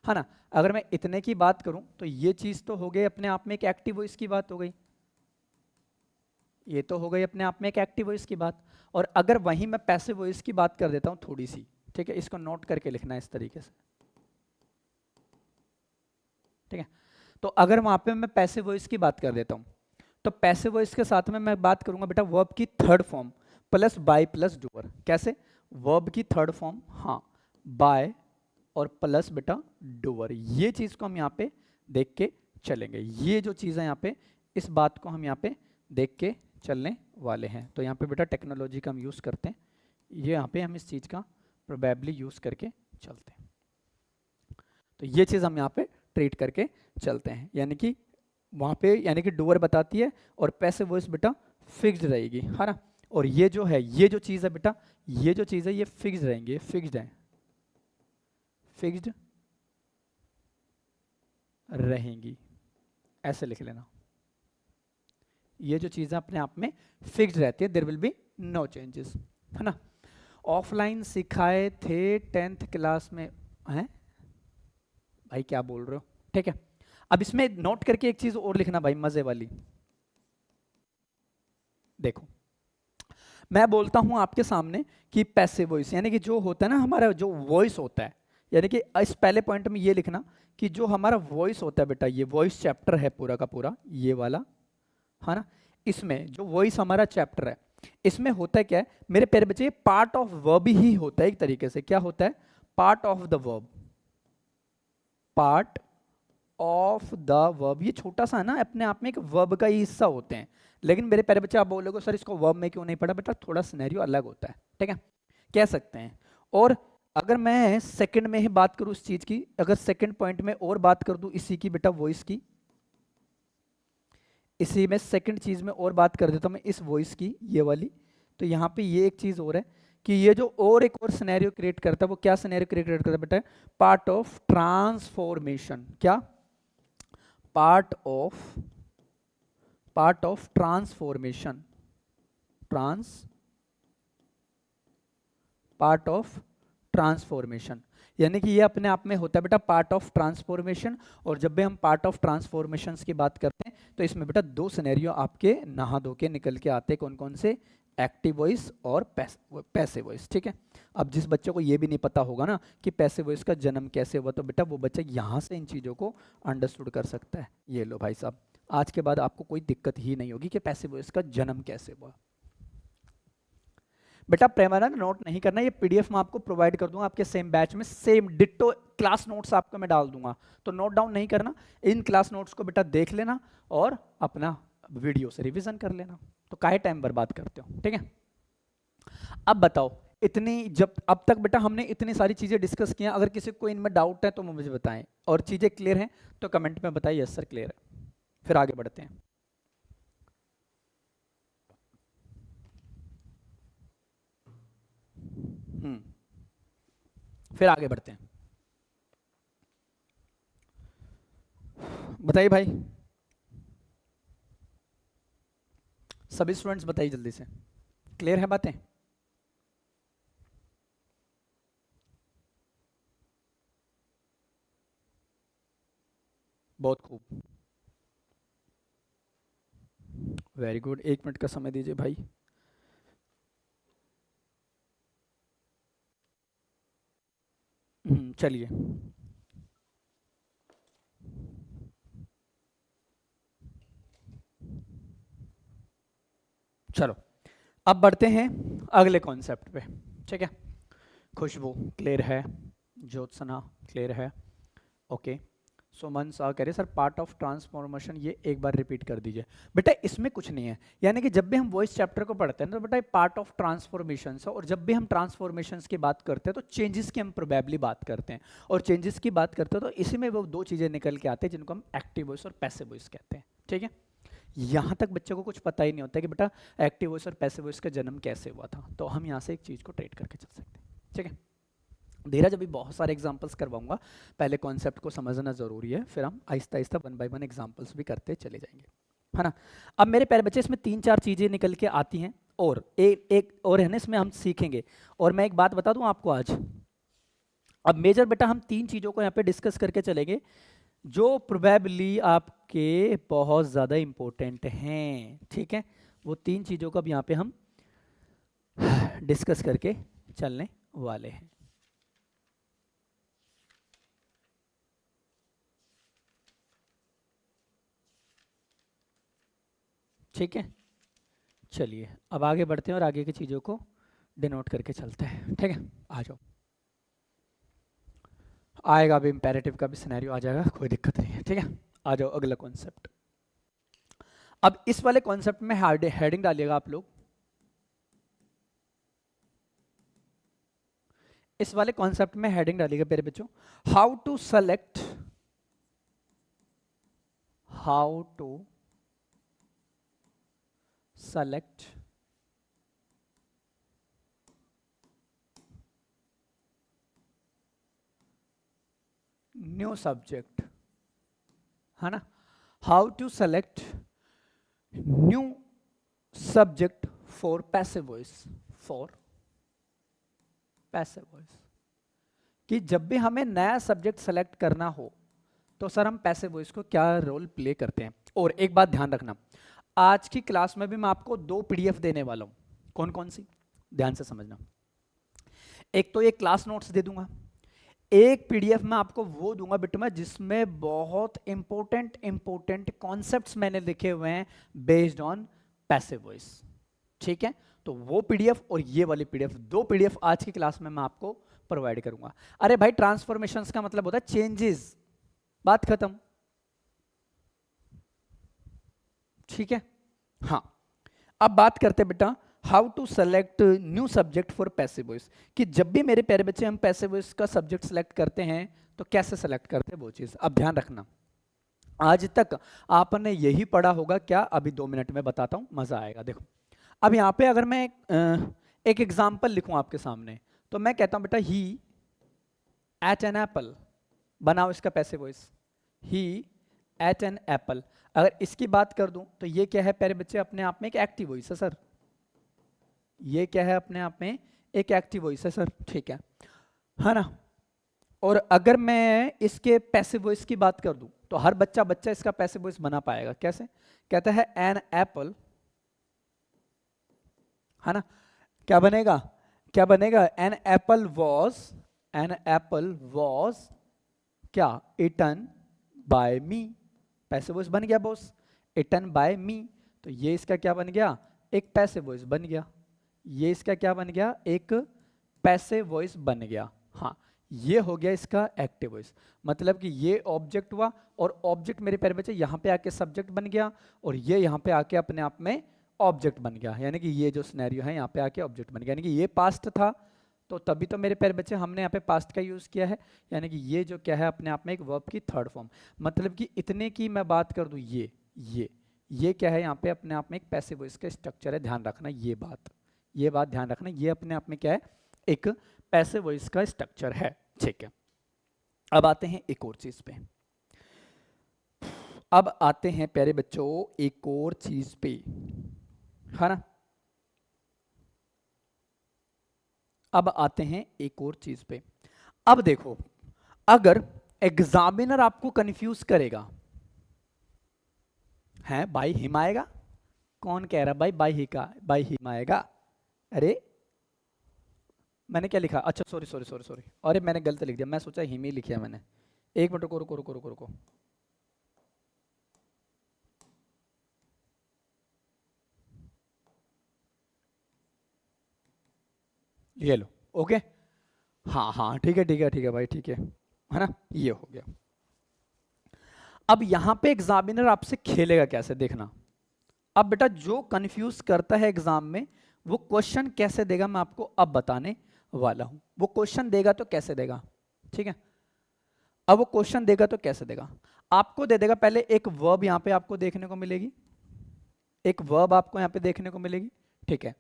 A: है ना? अगर मैं इतने की बात करूं तो ये चीज तो हो गई अपने आप में एक एक्टिव वॉइस की बात हो गई, ये तो हो गई अपने आप में एक एक्टिव वॉइस की बात। और अगर वहीं मैं पैसिव वॉइस की बात कर देता हूं थोड़ी सी, ठीक है, इसको नोट करके लिखना है इस तरीके से, ठीक है। तो अगर वहां पे मैं पैसिव वॉइस की बात कर देता हूं, तो पैसिव वॉइस के साथ में मैं बात करूंगा बेटा वर्ब की third form plus by plus doer. कैसे? वर्ब की थर्ड फॉर्म, हाँ, बाय और प्लस बेटा डूअर। ये चीज को हम यहाँ पे देख के चलेंगे, ये जो चीज़ है यहाँ पे, इस बात को हम यहाँ पे देख के चलने वाले हैं। तो यहाँ पे बेटा टेक्नोलॉजी का हम यूज़ करते हैं, ये यहाँ पे हम इस चीज़ का प्रोबेबली यूज़ करके चलते हैं। तो ये चीज़ हम यहाँ पे ट्रीट करके चलते हैं, यानी कि वहाँ पे यानी कि डूअर बताती है और पैसिव वॉइस बेटा फिक्स्ड रहेगी, है ना। और ये जो है, ये जो चीज़ है बेटा, ये जो चीज़ है ये फिक्स्ड रहेंगे, फिक्स्ड है, फिक्स्ड रहेंगी, ऐसे लिख लेना। ये जो चीज़ें अपने आप में फिक्स्ड रहती है, there will be no changes, है ना। ऑफलाइन सिखाए थे 10th क्लास में, हैं भाई क्या बोल रहे हो, ठीक है। अब इसमें नोट करके एक चीज और लिखना भाई, मजे वाली। देखो मैं बोलता हूं आपके सामने कि पैसिव वॉइस यानी कि जो होता है ना हमारा जो वॉइस होता है, यानी कि इस पहले पॉइंट में ये लिखना कि जो हमारा वॉइस होता है बेटा, ये वॉइस चैप्टर है पूरा का पूरा, ये वाला, है ना। इसमें जो वॉइस हमारा चैप्टर है, इसमें होता है क्या है मेरे प्यारे बच्चे, पार्ट ऑफ वर्ब ही होता है एक तरीके से। क्या होता है? Part of the verb, part of the verb. ये छोटा सा है ना, अपने आप में एक वर्ब का ही हिस्सा होते हैं। लेकिन मेरे प्यारे बच्चे आप बोलोगे सर इसको वर्ब में क्यों नहीं पढ़ा, बेटा थोड़ा सिनेरियो अलग होता है, ठीक है, कह सकते हैं। और अगर मैं सेकंड में ही बात करूं इस चीज की, अगर सेकंड पॉइंट में और बात कर दूं इसी की बेटा वॉइस की, इसी में सेकंड चीज में और बात कर देता हूं मैं इस वॉइस की, ये वाली। तो यहाँ पे ये एक चीज और है कि ये जो और एक और सिनेरियो क्रिएट करता है, वो क्या सिनेरियो क्रिएट करता है बेटा? Part of transformation. क्या? Part of transformation, part of transformation, यानी कि ये अपने आप में होता है बेटा पार्ट ऑफ ट्रांसफॉर्मेशन। और जब भी हम पार्ट ऑफ ट्रांसफॉर्मेशन की बात करते हैं तो इसमें बेटा दो सिनेरियो आपके नहा धो के निकल के आते हैं। कौन कौन से? एक्टिव वॉइस और पैसिव वॉइस, ठीक है। अब जिस बच्चे को ये भी नहीं पता होगा ना कि पैसिव वॉइस का जन्म कैसे हुआ, तो बेटा वो बच्चा यहाँ से इन चीज़ों को अंडरस्टूड कर सकता है। ये लो भाई साहब, आज के बाद आपको कोई दिक्कत ही नहीं होगी कि पैसिव वॉइस का जन्म कैसे हुआ। बेटा प्रेमानंद नोट नहीं करना, ये पीडीएफ मैं आपको प्रोवाइड कर दूंगा आपके सेम बैच में, सेम डिट्टो क्लास नोट्स आपको मैं डाल दूंगा, तो नोट डाउन नहीं करना। इन क्लास नोट्स को बेटा देख लेना और अपना वीडियो से रिवीजन कर लेना। तो काहे टाइम बर्बाद करते हो, ठीक है। अब बताओ, इतनी जब अब तक बेटा हमने इतनी सारी चीजें डिस्कस की हैं, अगर किसी को इनमें डाउट है तो मुझे बताएं, और चीजें क्लियर हैं तो कमेंट में बताइए यस सर क्लियर है, फिर आगे बढ़ते हैं। फिर आगे बढ़ते हैं, बताइए भाई सभी स्टूडेंट्स, बताइए जल्दी से, क्लियर है बातें? बहुत खूब, वेरी गुड। 1 मिनट का समय दीजिए भाई। चलिए, चलो अब बढ़ते हैं अगले कॉन्सेप्ट पे, ठीक है। खुशबू क्लियर है, ज्योत्सना क्लियर है, ओके। सुमन शाह कह रहे सर पार्ट ऑफ ट्रांसफॉर्मेशन, ये एक बार रिपीट कर दीजिए। बेटा इसमें कुछ नहीं है, यानी कि जब भी हम वॉइस चैप्टर को पढ़ते हैं तो बेटा पार्ट ऑफ ट्रांसफॉर्मेशन है, और जब भी हम ट्रांसफॉर्मेशन की बात करते हैं तो चेंजेस की हम प्रोबेबली बात करते हैं, और चेंजेस की बात करते हैं तो इसी में वो दो चीज़ें निकल के आते हैं जिनको हम एक्टिव वॉइस और पैसिव वॉइस कहते हैं, ठीक है। यहाँ तक बच्चों को कुछ पता ही नहीं होता कि बेटा एक्टिव वॉइस और पैसिव वॉइस का जन्म कैसे हुआ था, तो हम यहाँ से एक चीज़ को ट्रेड करके चल सकते हैं, ठीक है। धीरज अभी बहुत सारे एग्जांपल्स करवाऊंगा, पहले कॉन्सेप्ट को समझना जरूरी है, फिर हम आहिस्ता आहिस्ता 1 बाय 1 एग्जांपल्स भी करते चले जाएंगे, है ना। अब मेरे प्यारे बच्चे इसमें 3-4 चीज़ें निकल के आती हैं, और एक और है ना इसमें हम सीखेंगे। और मैं एक बात बता दूं आपको आज, अब मेजर बेटा हम 3 चीज़ों को यहाँ पे डिस्कस करके चलेंगे जो प्रोबेबली आपके बहुत ज़्यादा इंपॉर्टेंट हैं, ठीक है। वो 3 चीज़ों को अब यहाँ पे हम डिस्कस करके चलने वाले हैं। ठीक है, चलिए अब आगे बढ़ते हैं और आगे की चीज़ों को डिनोट करके चलते हैं। ठीक है, आ जाओ। आएगा अभी इम्पेरेटिव का भी सिनेरियो आ जाएगा, कोई दिक्कत नहीं है। ठीक है, आ जाओ अगला कॉन्सेप्ट। अब इस वाले कॉन्सेप्ट में हेडिंग डालिएगा आप लोग। इस वाले कॉन्सेप्ट में हेडिंग डालिएगा मेरे बच्चों, how to select new subject, है ना। How to select new subject for passive voice, कि जब भी हमें नया सब्जेक्ट सेलेक्ट करना हो तो सर हम पैसिव वॉइस को क्या रोल प्ले करते हैं। और एक बात ध्यान रखना, आज की क्लास में भी मैं आपको 2 पीडीएफ देने वाला हूं। कौन कौन सी, ध्यान से समझना। एक तो ये क्लास नोट्स दे दूंगा, एक पीडीएफ में आपको वो दूंगा बेटा मैं जिसमें बहुत इंपॉर्टेंट कॉन्सेप्ट्स मैंने लिखे हुए हैं बेस्ड ऑन पैसिव वॉइस। ठीक है, तो वो पीडीएफ और ये वाली पीडीएफ, 2 पीडीएफ आज की क्लास में मैं आपको प्रोवाइड करूंगा। अरे भाई ट्रांसफॉर्मेशंस का मतलब होता है चेंजेस, बात खत्म। ठीक है, हाँ। अब बात करते हैं बेटा how to select new subject for passive voice, कि जब भी मेरे प्यारे बच्चे हम पैसिव वॉइस का सब्जेक्ट सेलेक्ट करते हैं तो कैसे सेलेक्ट करते हैं वो चीज। अब ध्यान रखना, आज तक आपने यही पढ़ा होगा क्या, अभी 2 मिनट में बताता हूं, मजा आएगा। देखो अब यहां पे अगर मैं एक एग्जाम्पल लिखूं आपके सामने, तो मैं कहता हूं बेटा ही एट एन एप्पल, बनाओ इसका passive voice, he eight an apple. अगर इसकी बात कर दूं तो ये क्या है प्यारे बच्चे, अपने आप में एक एक्टिव वॉइस है सर। ये क्या है, अपने आप में एक एक्टिव वॉइस है सर। ठीक है ना। और अगर मैं इसके पैसिव वॉइस की बात कर दूं तो हर बच्चा इसका पैसिव वॉइस बना पाएगा। कैसे, कहता है एन एप्पल, है ना। क्या बनेगा एन एप्पल वॉज क्या, eaten by me. Passive voice बन गया बॉस, इटन बाय मी। तो ये इसका क्या बन गया, एक पैसिव वॉइस बन गया। ये इसका क्या बन गया, एक पैसिव वॉइस बन गया। हाँ, ये हो गया इसका एक्टिव वॉइस। मतलब कि ये ऑब्जेक्ट हुआ और ऑब्जेक्ट मेरे प्यारे बच्चे यहाँ पे आके सब्जेक्ट बन गया और ये यहाँ पे आके अपने आप में ऑब्जेक्ट बन गया। यानी कि ये जो सिनेरियो है यहाँ पे आके ऑब्जेक्ट बन गया, यानी कि ये पास्ट था तो तभी तो मेरे प्यारे बच्चे हमने यहाँ पे पास्ट का यूज किया है। यानी कि ये जो क्या है अपने आप में एक वर्ब की थर्ड फॉर्म। मतलब कि इतने की मैं बात कर दूं, ये क्या है यहाँ पे अपने आप में एक पैसिव वॉइस का स्ट्रक्चर है। ध्यान रखना ये बात ध्यान रखना, ये अपने आप में क्या है, एक पैसिव वॉइस का स्ट्रक्चर है। ठीक है, अब आते हैं एक और चीज पे, अब आते हैं प्यारे बच्चों एक और चीज पे, है ना। अब आते हैं एक और चीज पे। अब देखो, अगर एग्जामिनर आपको कंफ्यूज करेगा, है बाई हिम आएगा, कौन कह रहा भाई बाई हिम आएगा। अरे मैंने क्या लिखा, अच्छा सॉरी, अरे मैंने गलत लिख दिया, मैं सोचा हिम ही लिखा मैंने। एक मिनट रुको, ये लो, ओके। हाँ ठीक है भाई, ठीक है ना, ये हो गया। अब यहां पे एग्जामिनर आपसे खेलेगा कैसे, देखना। अब बेटा जो कंफ्यूज करता है एग्जाम में वो क्वेश्चन कैसे देगा मैं आपको अब बताने वाला हूं। वो क्वेश्चन देगा तो कैसे देगा, ठीक है। अब वो क्वेश्चन देगा तो कैसे देगा, आपको दे देगा पहले एक वर्ब यहां पे आपको देखने को मिलेगी, एक वर्ब आपको यहां पे देखने को मिलेगी, ठीक है।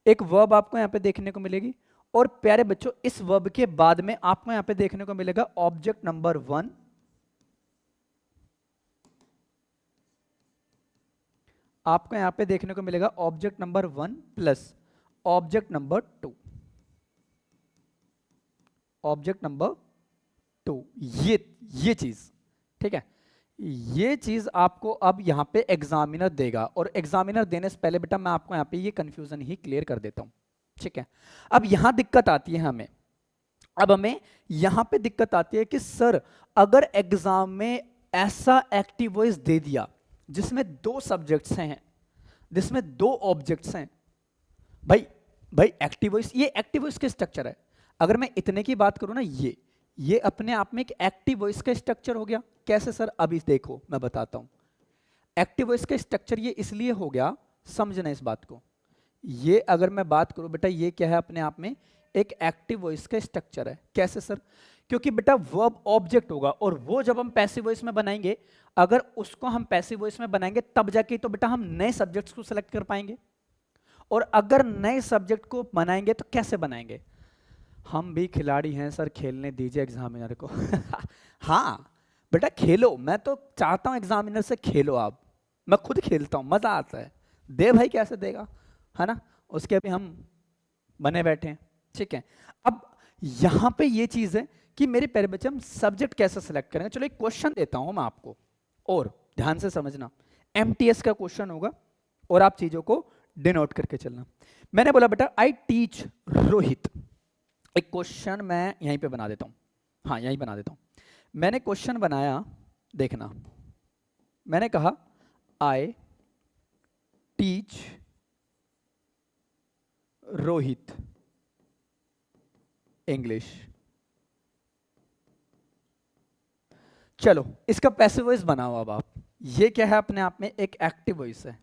A: एक वर्ब आपको यहां पे देखने को मिलेगी और प्यारे बच्चों इस वर्ब के बाद में आपको यहां पे देखने को मिलेगा ऑब्जेक्ट नंबर 1, आपको यहां पे देखने को मिलेगा object number 1 plus object number 2, object number 2, ये चीज, ठीक है। ये चीज आपको अब यहां पे एग्जामिनर देगा और एग्जामिनर देने से पहले बेटा मैं आपको यहां पे ये कंफ्यूजन ही क्लियर कर देता हूं। ठीक है। अब यहां दिक्कत आती है हमें, अब हमें यहां पे दिक्कत आती है कि सर अगर एग्जाम में ऐसा एक्टिव वॉइस दे दिया जिसमें दो सब्जेक्ट्स हैं, जिसमें दो ऑब्जेक्ट्स हैं, भाई भाई एक्टिव वॉइस, ये एक्टिव वॉइस का स्ट्रक्चर है। अगर मैं इतने की बात करूं ना, ये अपने आप में एक एक्टिव वॉइस का स्ट्रक्चर हो गया। कैसे सर? अभी देखो मैं बताता हूं। एक्टिव वॉइस का स्ट्रक्चर ये इसलिए हो गया, समझना इस बात को। ये अगर मैं बात करूं बेटा, ये क्या है अपने आप में एक एक्टिव वॉइस का स्ट्रक्चर है। कैसे सर? क्योंकि बेटा वर्ब ऑब्जेक्ट होगा, और वो जब हम पैसिव वॉइस में बनाएंगे, अगर उसको हम पैसिव वॉइस में बनाएंगे तब जाके तो बेटा हम नए सब्जेक्ट्स को सिलेक्ट कर पाएंगे। और अगर नए सब्जेक्ट को बनाएंगे तो कैसे बनाएंगे? हम भी खिलाड़ी हैं सर, खेलने दीजिए एग्जामिनर को। हाँ बेटा खेलो, मैं तो चाहता हूं एग्जामिनर से खेलो आप, मैं खुद खेलता हूं, मजा आता है। दे भाई, कैसे देगा, है ना? उसके भी हम बने बैठे हैं। ठीक है। अब यहां पे ये चीज है कि मेरे प्यारे बच्चे हम सब्जेक्ट कैसे सिलेक्ट करेंगे। चलो एक क्वेश्चन देता हूं मैं आपको, और ध्यान से समझना। एमटीएस का क्वेश्चन होगा और आप चीजों को डिनोट करके चलना। मैंने बोला बेटा आई टीच रोहित। एक क्वेश्चन मैं यहीं पे बना देता हूं, हाँ यहीं बना देता हूं। मैंने क्वेश्चन बनाया, देखना, मैंने कहा आई टीच रोहित इंग्लिश। चलो इसका पैसिव वॉइस बनाओ अब आप। ये क्या है अपने आप में? एक एक्टिव वॉइस है।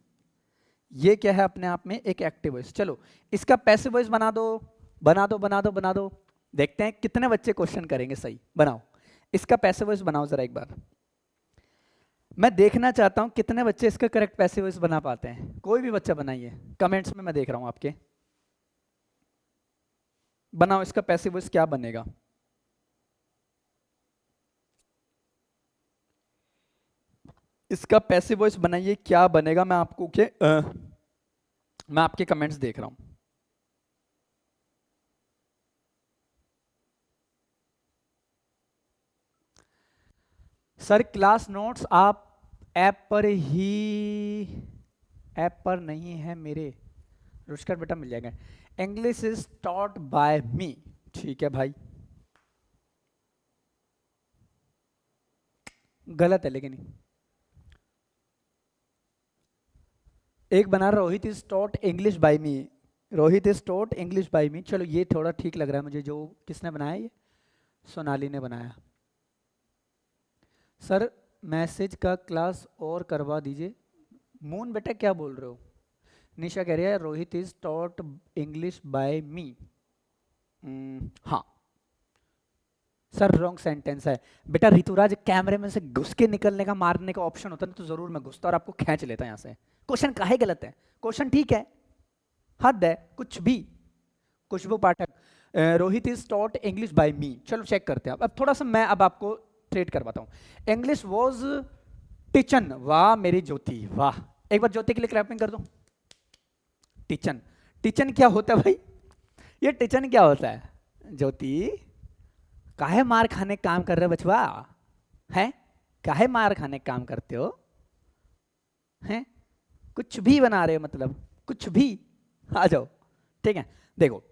A: ये क्या है अपने आप में? एक एक्टिव वॉइस। चलो इसका पैसिव वॉइस बना दो, बना दो, बना दो, बना दो। देखते हैं कितने बच्चे क्वेश्चन करेंगे सही। बनाओ इसका पैसिव वॉइस, बनाओ जरा एक बार। मैं देखना चाहता हूं कितने बच्चे इसका करेक्ट पैसिव वॉइस बना पाते हैं। कोई भी बच्चा बनाइए कमेंट्स में, मैं देख रहा हूं आपके। बनाओ इसका पैसिव वॉइस क्या बनेगा। इसका पैसिव वॉइस बनाइए, क्या बनेगा। मैं आपको मैं आपके कमेंट्स देख रहा हूं। सर क्लास नोट्स आप ऐप पर ही, ऐप पर नहीं है मेरे। रुचकर बेटा मिल जाएगा। English is taught by me. ठीक है भाई, गलत है लेकिन। एक बना Rohit is taught English by me. Rohit is taught English by me. चलो ये थोड़ा ठीक लग रहा है मुझे। जो किसने बनाया? ये सोनाली ने बनाया। सर मैसेज का क्लास और करवा दीजिए। मून बेटा क्या बोल रहे हो? निशा कह रही है Rohit is taught English by me. हाँ सर रॉन्ग सेंटेंस है बेटा। ऋतुराज कैमरे में से घुस के निकलने का, मारने का ऑप्शन होता ना, तो जरूर मैं घुसता और आपको खींच लेता यहाँ से। क्वेश्चन काहे गलत है? क्वेश्चन ठीक है, हद है कुछ भी। Khushboo Pathak, Rohit is taught English by me. चलो चेक करते हैं। अब थोड़ा सा मैं अब आपको ट्रेट करवाता हूँ। इंग्लिश वॉज टीचन। वाह मेरी ज्योति, वाह। एक बार ज्योति के लिए क्लैपिंग कर दो। टीचन, टीचन क्या होता है भाई? ये टीचन क्या होता है? ज्योति काहे मार खाने का काम कर रहे हो बचवा? हैं काहे मार खाने का काम करते हो? हैं कुछ भी बना रहे हो, मतलब कुछ भी। आ जाओ, ठीक है। देखो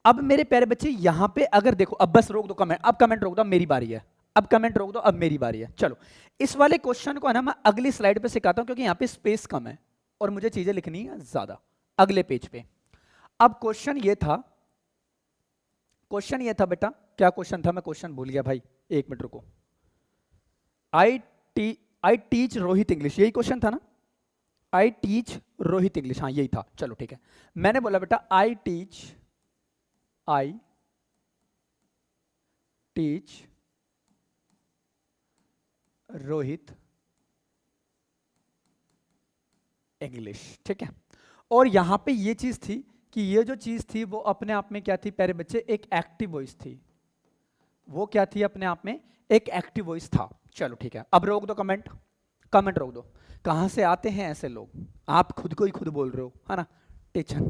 A: अब मेरे प्यारे बच्चे यहां पे अगर देखो, अब बस रोक दो कमेंट, अब कमेंट रोक दो, अब मेरी बारी है। अब कमेंट रोक दो, अब मेरी बारी है। चलो इस वाले क्वेश्चन को है ना मैं अगली स्लाइड पे सिखाता हूं, क्योंकि यहां पे स्पेस कम है और मुझे चीजें लिखनी है ज्यादा। अगले पेज पे। अब क्वेश्चन ये था, क्वेश्चन ये था बेटा, क्या क्वेश्चन था? मैं क्वेश्चन भूल गया भाई, एक मिनट रुको। आई टीच रोहित इंग्लिश, यही क्वेश्चन था ना? आई टीच रोहित इंग्लिश, हाँ यही था। चलो ठीक है। मैंने बोला बेटा आई टीच रोहित इंग्लिश। ठीक है। और यहां पे ये चीज थी कि ये जो चीज थी वो अपने आप में क्या थी प्यारे बच्चे? एक एक्टिव वॉइस थी। वो क्या थी अपने आप में? एक एक्टिव वॉइस था। चलो ठीक है। अब रोक दो कमेंट, कमेंट रोक दो। कहां से आते हैं ऐसे लोग? आप खुद को ही खुद बोल रहे हो, है ना? टीचर।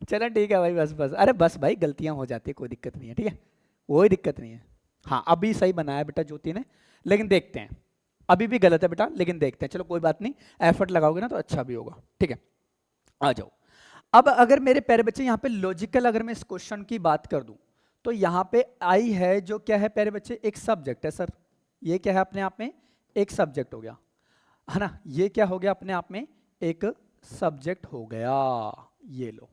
A: चलो ठीक है भाई, बस बस, अरे बस भाई, गलतियां हो जाती है, कोई दिक्कत नहीं है। ठीक है, कोई दिक्कत नहीं है। हाँ अभी सही बनाया बेटा ज्योति ने, लेकिन देखते हैं। अभी भी गलत है बेटा, लेकिन देखते हैं। चलो कोई बात नहीं, एफर्ट लगाओगे ना तो अच्छा भी होगा। ठीक है, आ जाओ। अब अगर मेरे प्यारे बच्चे यहाँ पे लॉजिकल अगर मैं इस क्वेश्चन की बात कर दूं तो यहाँ पे आई है जो क्या है प्यारे बच्चे, एक सब्जेक्ट है सर। ये क्या है अपने आप में एक सब्जेक्ट हो गया, है ना। ये क्या हो गया अपने आप में एक सब्जेक्ट हो गया, ये लो,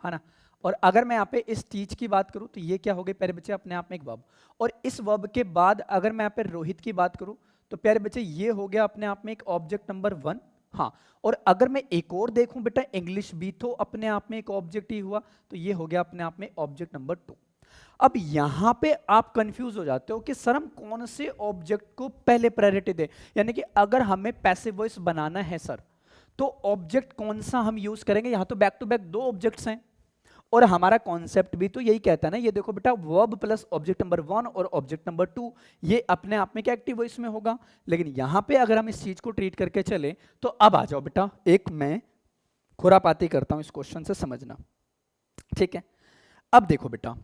A: है ना। और अगर मैं यहाँ पे इस चीज की बात करूं तो ये क्या हो गई प्यारे बच्चे अपने आप में एक वर्ब। और इस वर्ब के बाद अगर मैं यहाँ पे रोहित की बात करूं तो प्यारे बच्चे ये हो गया अपने आप में एक ऑब्जेक्ट नंबर 1। हाँ, और अगर मैं एक और देखूं बेटा इंग्लिश भी तो अपने आप में एक ऑब्जेक्ट ही हुआ, तो ये हो गया अपने आप में ऑब्जेक्ट नंबर 2। अब यहां पे आप कंफ्यूज हो जाते हो कि सर हम कौन से ऑब्जेक्ट को पहले प्रायोरिटी दें, यानी कि अगर हमें पैसिव वॉइस बनाना है सर तो ऑब्जेक्ट कौन सा हम यूज करेंगे। यहां तो बैक टू बैक दो ऑब्जेक्ट्स हैं और हमारा कॉन्सेप्ट भी तो यही कहता है ना, ये देखो बेटा वर्ब प्लस ऑब्जेक्ट नंबर 1 और ऑब्जेक्ट नंबर 2, ये अपने आप में क्या एक्टिव वॉइस में होगा। लेकिन यहां पे अगर हम इस चीज को ट्रीट करके चले तो अब आ जाओ बेटा, एक मैं खुरापाती करता हूं इस क्वेश्चन से, समझना ठीक है। अब देखो बेटा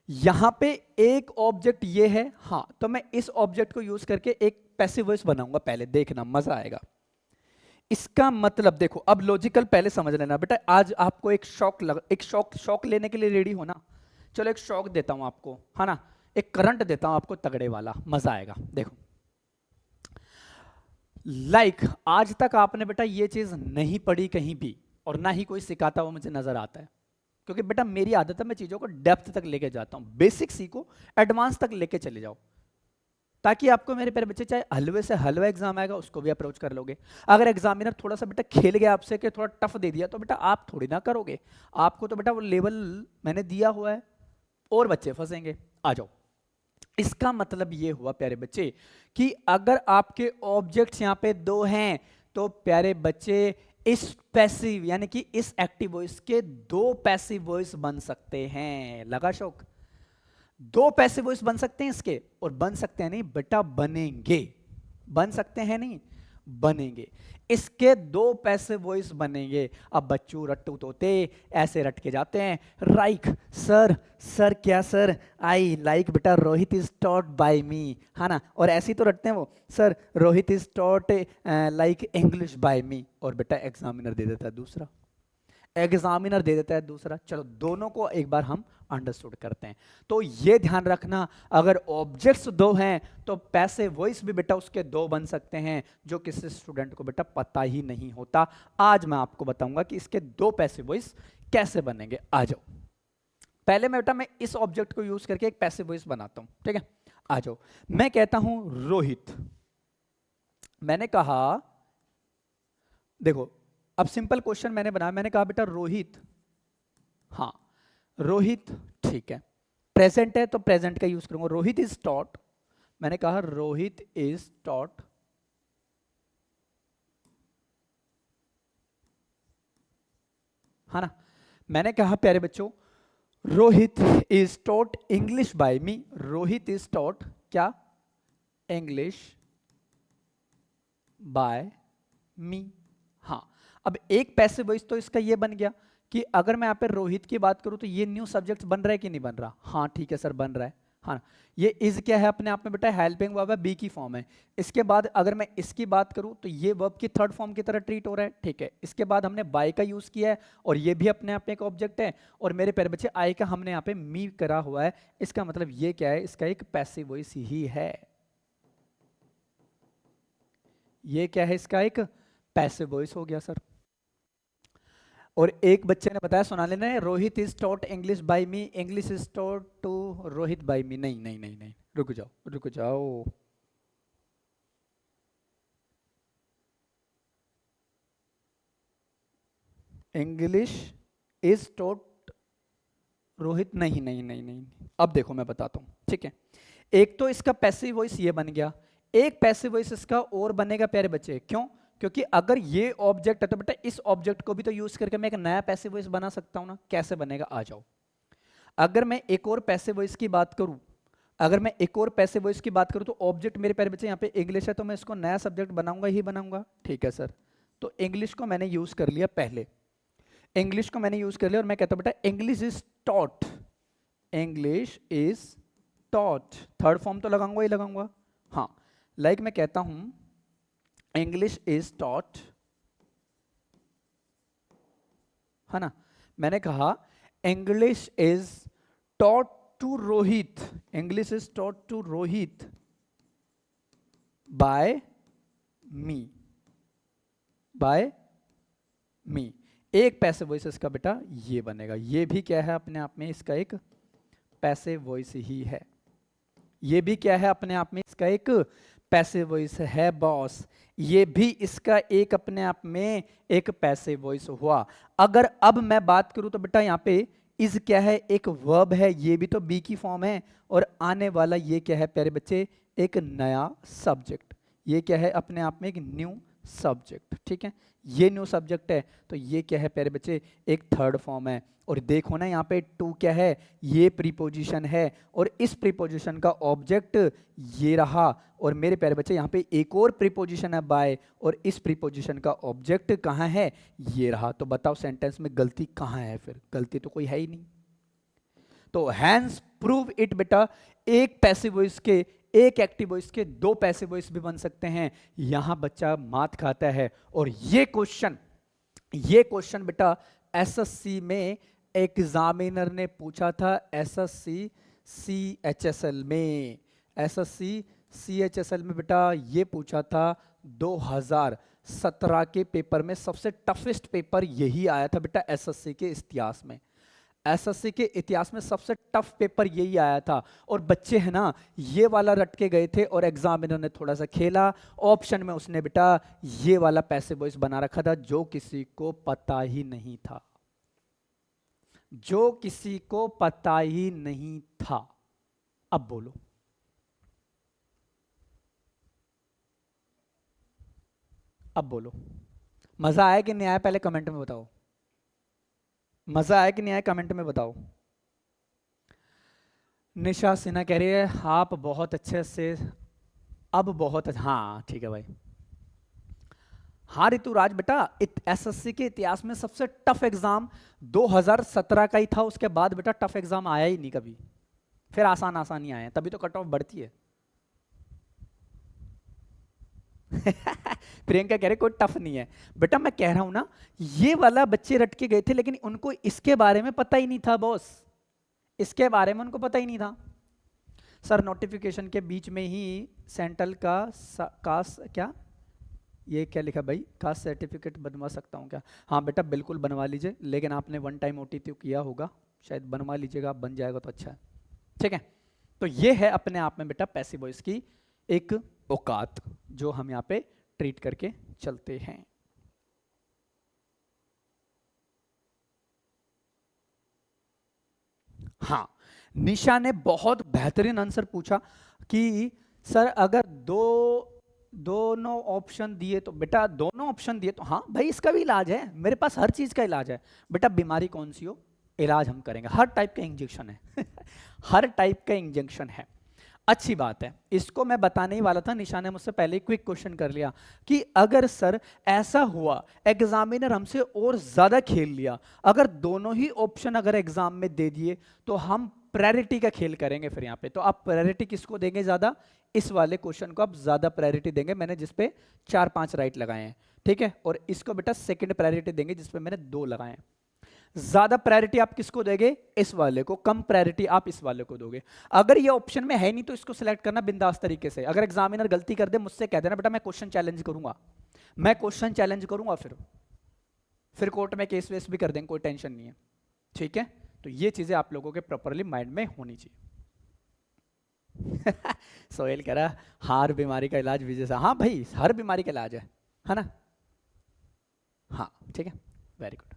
A: यहां पे एक ऑब्जेक्ट ये है, हाँ, तो मैं इस ऑब्जेक्ट को यूज करके एक पैसिव वॉइस बनाऊंगा, पहले देखना मजा आएगा। इसका मतलब देखो, अब लॉजिकल पहले समझ लेना बेटा। आज आपको एक शॉक लेने के लिए रेडी हो ना। चलो एक शॉक देता हूं आपको, है ना, एक करंट देता हूं आपको तगड़े वाला, मजा आएगा। देखो आज तक आपने बेटा ये चीज नहीं पढ़ी कहीं भी और ना ही कोई सिखाता हुआ मुझे नजर आता है, क्योंकि बेटा मेरी आदत है मैं चीजों को डेप्थ तक लेके जाता हूं। बेसिक सीखो, एडवांस तक लेके चले जाओ, ताकि आपको मेरे प्यारे बच्चे चाहे हलवे से हलवा एग्जाम आएगा उसको भी अप्रोच कर लोगे। अगर एग्जामिनर थोड़ा सा बेटा खेल गया आपसे कि थोड़ा टफ दे दिया तो बेटा आप थोड़ी ना करोगे, आपको तो बेटा वो लेवल मैंने दिया हुआ है और बच्चे फंसेंगे। आ जाओ, इसका मतलब ये हुआ प्यारे बच्चे कि अगर आपके ऑब्जेक्ट्स यहां पे दो हैं तो प्यारे बच्चे इस पैसिव यानी कि इस एक्टिव वॉइस के दो पैसिव वॉइस बन सकते हैं। लगा शौक? दो पैसिव वॉइस बन सकते हैं इसके, और बन सकते हैं नहीं बेटा, बनेंगे। बन सकते हैं नहीं, बनेंगे। इसके दो पैसिव वॉइस बनेंगे। अब बच्चों रट्टू तोते ऐसे रट के जाते हैं, राइक सर, सर क्या सर, आई लाइक बेटा Rohit is taught by me, है ना। और ऐसे ही तो रटते हैं वो, sir Rohit is taught like English by me, और बेटा एग्जामिनर दे देता है दूसरा, एग्जामिनर दे देता है दूसरा। चलो दोनों को एक बार हम अंडरस्टूड करते हैं। तो ये ध्यान रखना, अगर ऑब्जेक्ट्स दो हैं तो पैसिव वॉइस भी बेटा उसके दो बन सकते हैं, जो किसी स्टूडेंट को बेटा पता ही नहीं होता। आज मैं आपको बताऊंगा कि इसके दो पैसिव वॉइस कैसे बनेंगे। आ जाओ, पहले मैं इस ऑब्जेक्ट को यूज करके एक पैसिव वॉइस बनाता हूं, ठीक है। आ जाओ, मैं कहता हूं रोहित। मैंने कहा, देखो अब सिंपल क्वेश्चन मैंने बनाया, मैंने कहा बेटा रोहित, हाँ रोहित, ठीक है। प्रेजेंट है तो प्रेजेंट का यूज करूंगा, रोहित इज टॉट। मैंने कहा रोहित इज टॉट, है ना। मैंने कहा प्यारे बच्चों Rohit is taught English by me, Rohit is taught क्या, इंग्लिश बाय मी। हाँ, अब एक पैसिव वॉइस तो इसका ये बन गया कि अगर मैं यहाँ पे रोहित की बात करूं तो ये न्यू सब्जेक्ट बन रहा है कि नहीं बन रहा। हाँ ठीक है सर, बन रहा है। हाँ, ये इज क्या है अपने आप में बेटा, हेल्पिंग वर्ब है, बी की फॉर्म है। इसके बाद अगर मैं इसकी बात करूं तो ये वर्ब की थर्ड फॉर्म की तरह ट्रीट हो रहा है, ठीक है। इसके बाद हमने बाय का यूज किया है और ये भी अपने आप में एक ऑब्जेक्ट है, और मेरे प्यारे बच्चे आई का हमने यहाँ पे मी करा हुआ है। इसका मतलब ये क्या है, इसका एक पैसिव वॉइस ही है। ये क्या है, इसका एक पैसिव वॉइस हो गया सर। और एक बच्चे ने बताया, सुना लेना है, Rohit is taught English by me, English is taught to Rohit by me. नहीं नहीं नहीं नहीं, रुक जाओ रुक जाओ, इंग्लिश इज टॉट रोहित, नहीं नहीं नहीं नहीं। अब देखो मैं बताता हूं, ठीक है। एक तो इसका पैसिव वॉइस ये बन गया, एक पैसिव वॉइस इसका और बनेगा प्यारे बच्चे। क्यों? क्योंकि अगर ये ऑब्जेक्ट है तो बेटा इस ऑब्जेक्ट को भी तो यूज करके मैं एक नया पैसिव वॉइस बना सकता हूं ना। कैसे बनेगा, आ जाओ। अगर मैं एक और पैसिव वॉइस की बात करूं, अगर मैं एक और पैसिव वॉइस की बात करूं तो ऑब्जेक्ट मेरे प्यारे बच्चे यहाँ पे इंग्लिश है, तो मैं इसको नया सब्जेक्ट बनाऊंगा ही बनाऊंगा, ठीक है सर। तो इंग्लिश को मैंने यूज कर लिया, पहले इंग्लिश को मैंने यूज कर लिया और मैं कहता हूं बेटा English is taught, English is taught, third form तो लगाऊंगा ही लगाऊंगा। हाँ, लाइक मैं कहता हूं इंग्लिश इज टॉट, है ना। मैंने कहा English is taught to Rohit, English is taught to Rohit by me, by me. एक पैसिव वॉइस इसका बेटा ये बनेगा, ये भी क्या है अपने आप में इसका एक पैसिव वॉइस ही है, ये भी क्या है अपने आप में इसका एक पैसिव वॉइस है बॉस, ये भी इसका एक अपने आप में एक पैसिव वॉइस हुआ। अगर अब मैं बात करूं तो बेटा यहाँ पे इज क्या है, एक वर्ब है, ये भी तो बी की फॉर्म है, और आने वाला ये क्या है प्यारे बच्चे, एक नया सब्जेक्ट, ये क्या है अपने आप में एक न्यू सब्जेक्ट, ठीक है, ये न्यू सब्जेक्ट है, तो ये क्या है प्यारे बच्चे, एक थर्ड फॉर्म है। और देखो ना यहाँ पे टू क्या है, ये प्रीपोजिशन है, और इस प्रीपोजिशन का ऑब्जेक्ट ये रहा, और मेरे प्यारे बच्चे यहाँ पे एक और प्रीपोजिशन है बाय, और इस प्रीपोजिशन का ऑब्जेक्ट कहाँ है, ये रहा। तो बताओ सेंटेंस में गलती कहाँ है, फिर गलती तो कोई है ही नहीं। तो हैंस प्रूव इट बेटा, एक पैसिव वॉइस के, एक एक्टिव वॉइस के दो पैसिव वॉइस भी बन सकते हैं। यहां बच्चा मात खाता है, और ये क्वेश्चन बेटा एसएससी में एग्जामिनर ने पूछा था, एसएससी सीएचएसएल में, एसएससी सीएचएसएल में बेटा ये पूछा था 2017 के पेपर में। सबसे टफेस्ट पेपर यही आया था बेटा एसएससी के इतिहास में, एसएससी के इतिहास में सबसे टफ पेपर यही आया था। और बच्चे हैं ना ये वाला रट के गए थे, और एग्जामिनर ने थोड़ा सा खेला, ऑप्शन में उसने बेटा ये वाला पैसिव वॉइस बना रखा था, जो किसी को पता ही नहीं था, जो किसी को पता ही नहीं था। अब बोलो, अब बोलो, मजा आया कि नहीं आया, पहले कमेंट में बताओ, मजा आया कि नहीं आया कमेंट में बताओ। निशा सिन्हा कह रही है आप बहुत अच्छे से, अब बहुत हाँ ठीक है भाई। हाँ ऋतुराज बेटा, एसएससी के इतिहास में सबसे टफ एग्जाम 2017 का ही था, उसके बाद बेटा टफ एग्जाम आया ही नहीं कभी, फिर आसान आसान ही आए, तभी तो कट ऑफ बढ़ती है। प्रियंका कह रहे कोई टफ नहीं है बेटा, मैं कह रहा हूं ना ये वाला बच्चे रट के गए थे, लेकिन उनको इसके बारे में पता ही नहीं था बॉस, इसके बारे में उनको पता ही नहीं था। सर नोटिफिकेशन के बीच में ही सेंट्रल का क्या, ये क्या लिखा भाई, कास्ट सर्टिफिकेट बनवा सकता हूँ क्या? हाँ बेटा बिल्कुल बनवा लीजिए, लेकिन आपने वन टाइम ओटीटी किया होगा, शायद बनवा लीजिएगा, बन जाएगा तो अच्छा है, ठीक है। तो ये है अपने आप में बेटा पैसिव वॉइस की एक औकात, जो हम यहाँ पे ट्रीट करके चलते हैं। हाँ, निशा ने बहुत बेहतरीन आंसर पूछा कि सर अगर दोनों ऑप्शन दिए तो, बेटा दोनों ऑप्शन दिए तो हाँ भाई इसका भी इलाज है, मेरे पास हर चीज का इलाज है बेटा, बीमारी कौन सी हो इलाज हम करेंगे, हर टाइप का इंजेक्शन है हर टाइप का इंजेक्शन है। अच्छी बात है, इसको मैं बताने ही वाला था, निशा ने मुझसे पहले क्विक क्वेश्चन कर लिया कि अगर सर ऐसा हुआ एग्जामिनर हमसे और ज्यादा खेल लिया, अगर दोनों ही ऑप्शन अगर एग्जाम में दे दिए तो हम प्रायोरिटी का खेल करेंगे। फिर यहाँ पे तो आप प्रायोरिटी किसको देंगे ज्यादा, इस वाले क्वेश्चन को आप ज्यादा प्रायोरिटी देंगे, मैंने जिसपे 4-5 राइट लगाए हैं, ठीक है, और इसको बेटा सेकंड प्रायोरिटी देंगे जिसपे मैंने 2 लगाए हैं। ज्यादा प्रायोरिटी आप किसको देंगे, इस वाले को, कम प्रायोरिटी आप इस वाले को दोगे। अगर ये ऑप्शन में है नहीं तो इसको सिलेक्ट करना बिंदास तरीके से। अगर एग्जामिनर गलती कर दे मुझसे कह देना बेटा मैं क्वेश्चन चैलेंज करूंगा, मैं क्वेश्चन चैलेंज करूंगा, फिर कोर्ट में केस वेस भी कर देंगे, कोई टेंशन नहीं है, ठीक है। तो ये चीजें आप लोगों के प्रॉपरली माइंड में होनी चाहिए। सोहेल कह रहा हर बीमारी का इलाज विजय से, हाँ भाई हर बीमारी का इलाज है ना, हाँ ठीक है, वेरी गुड।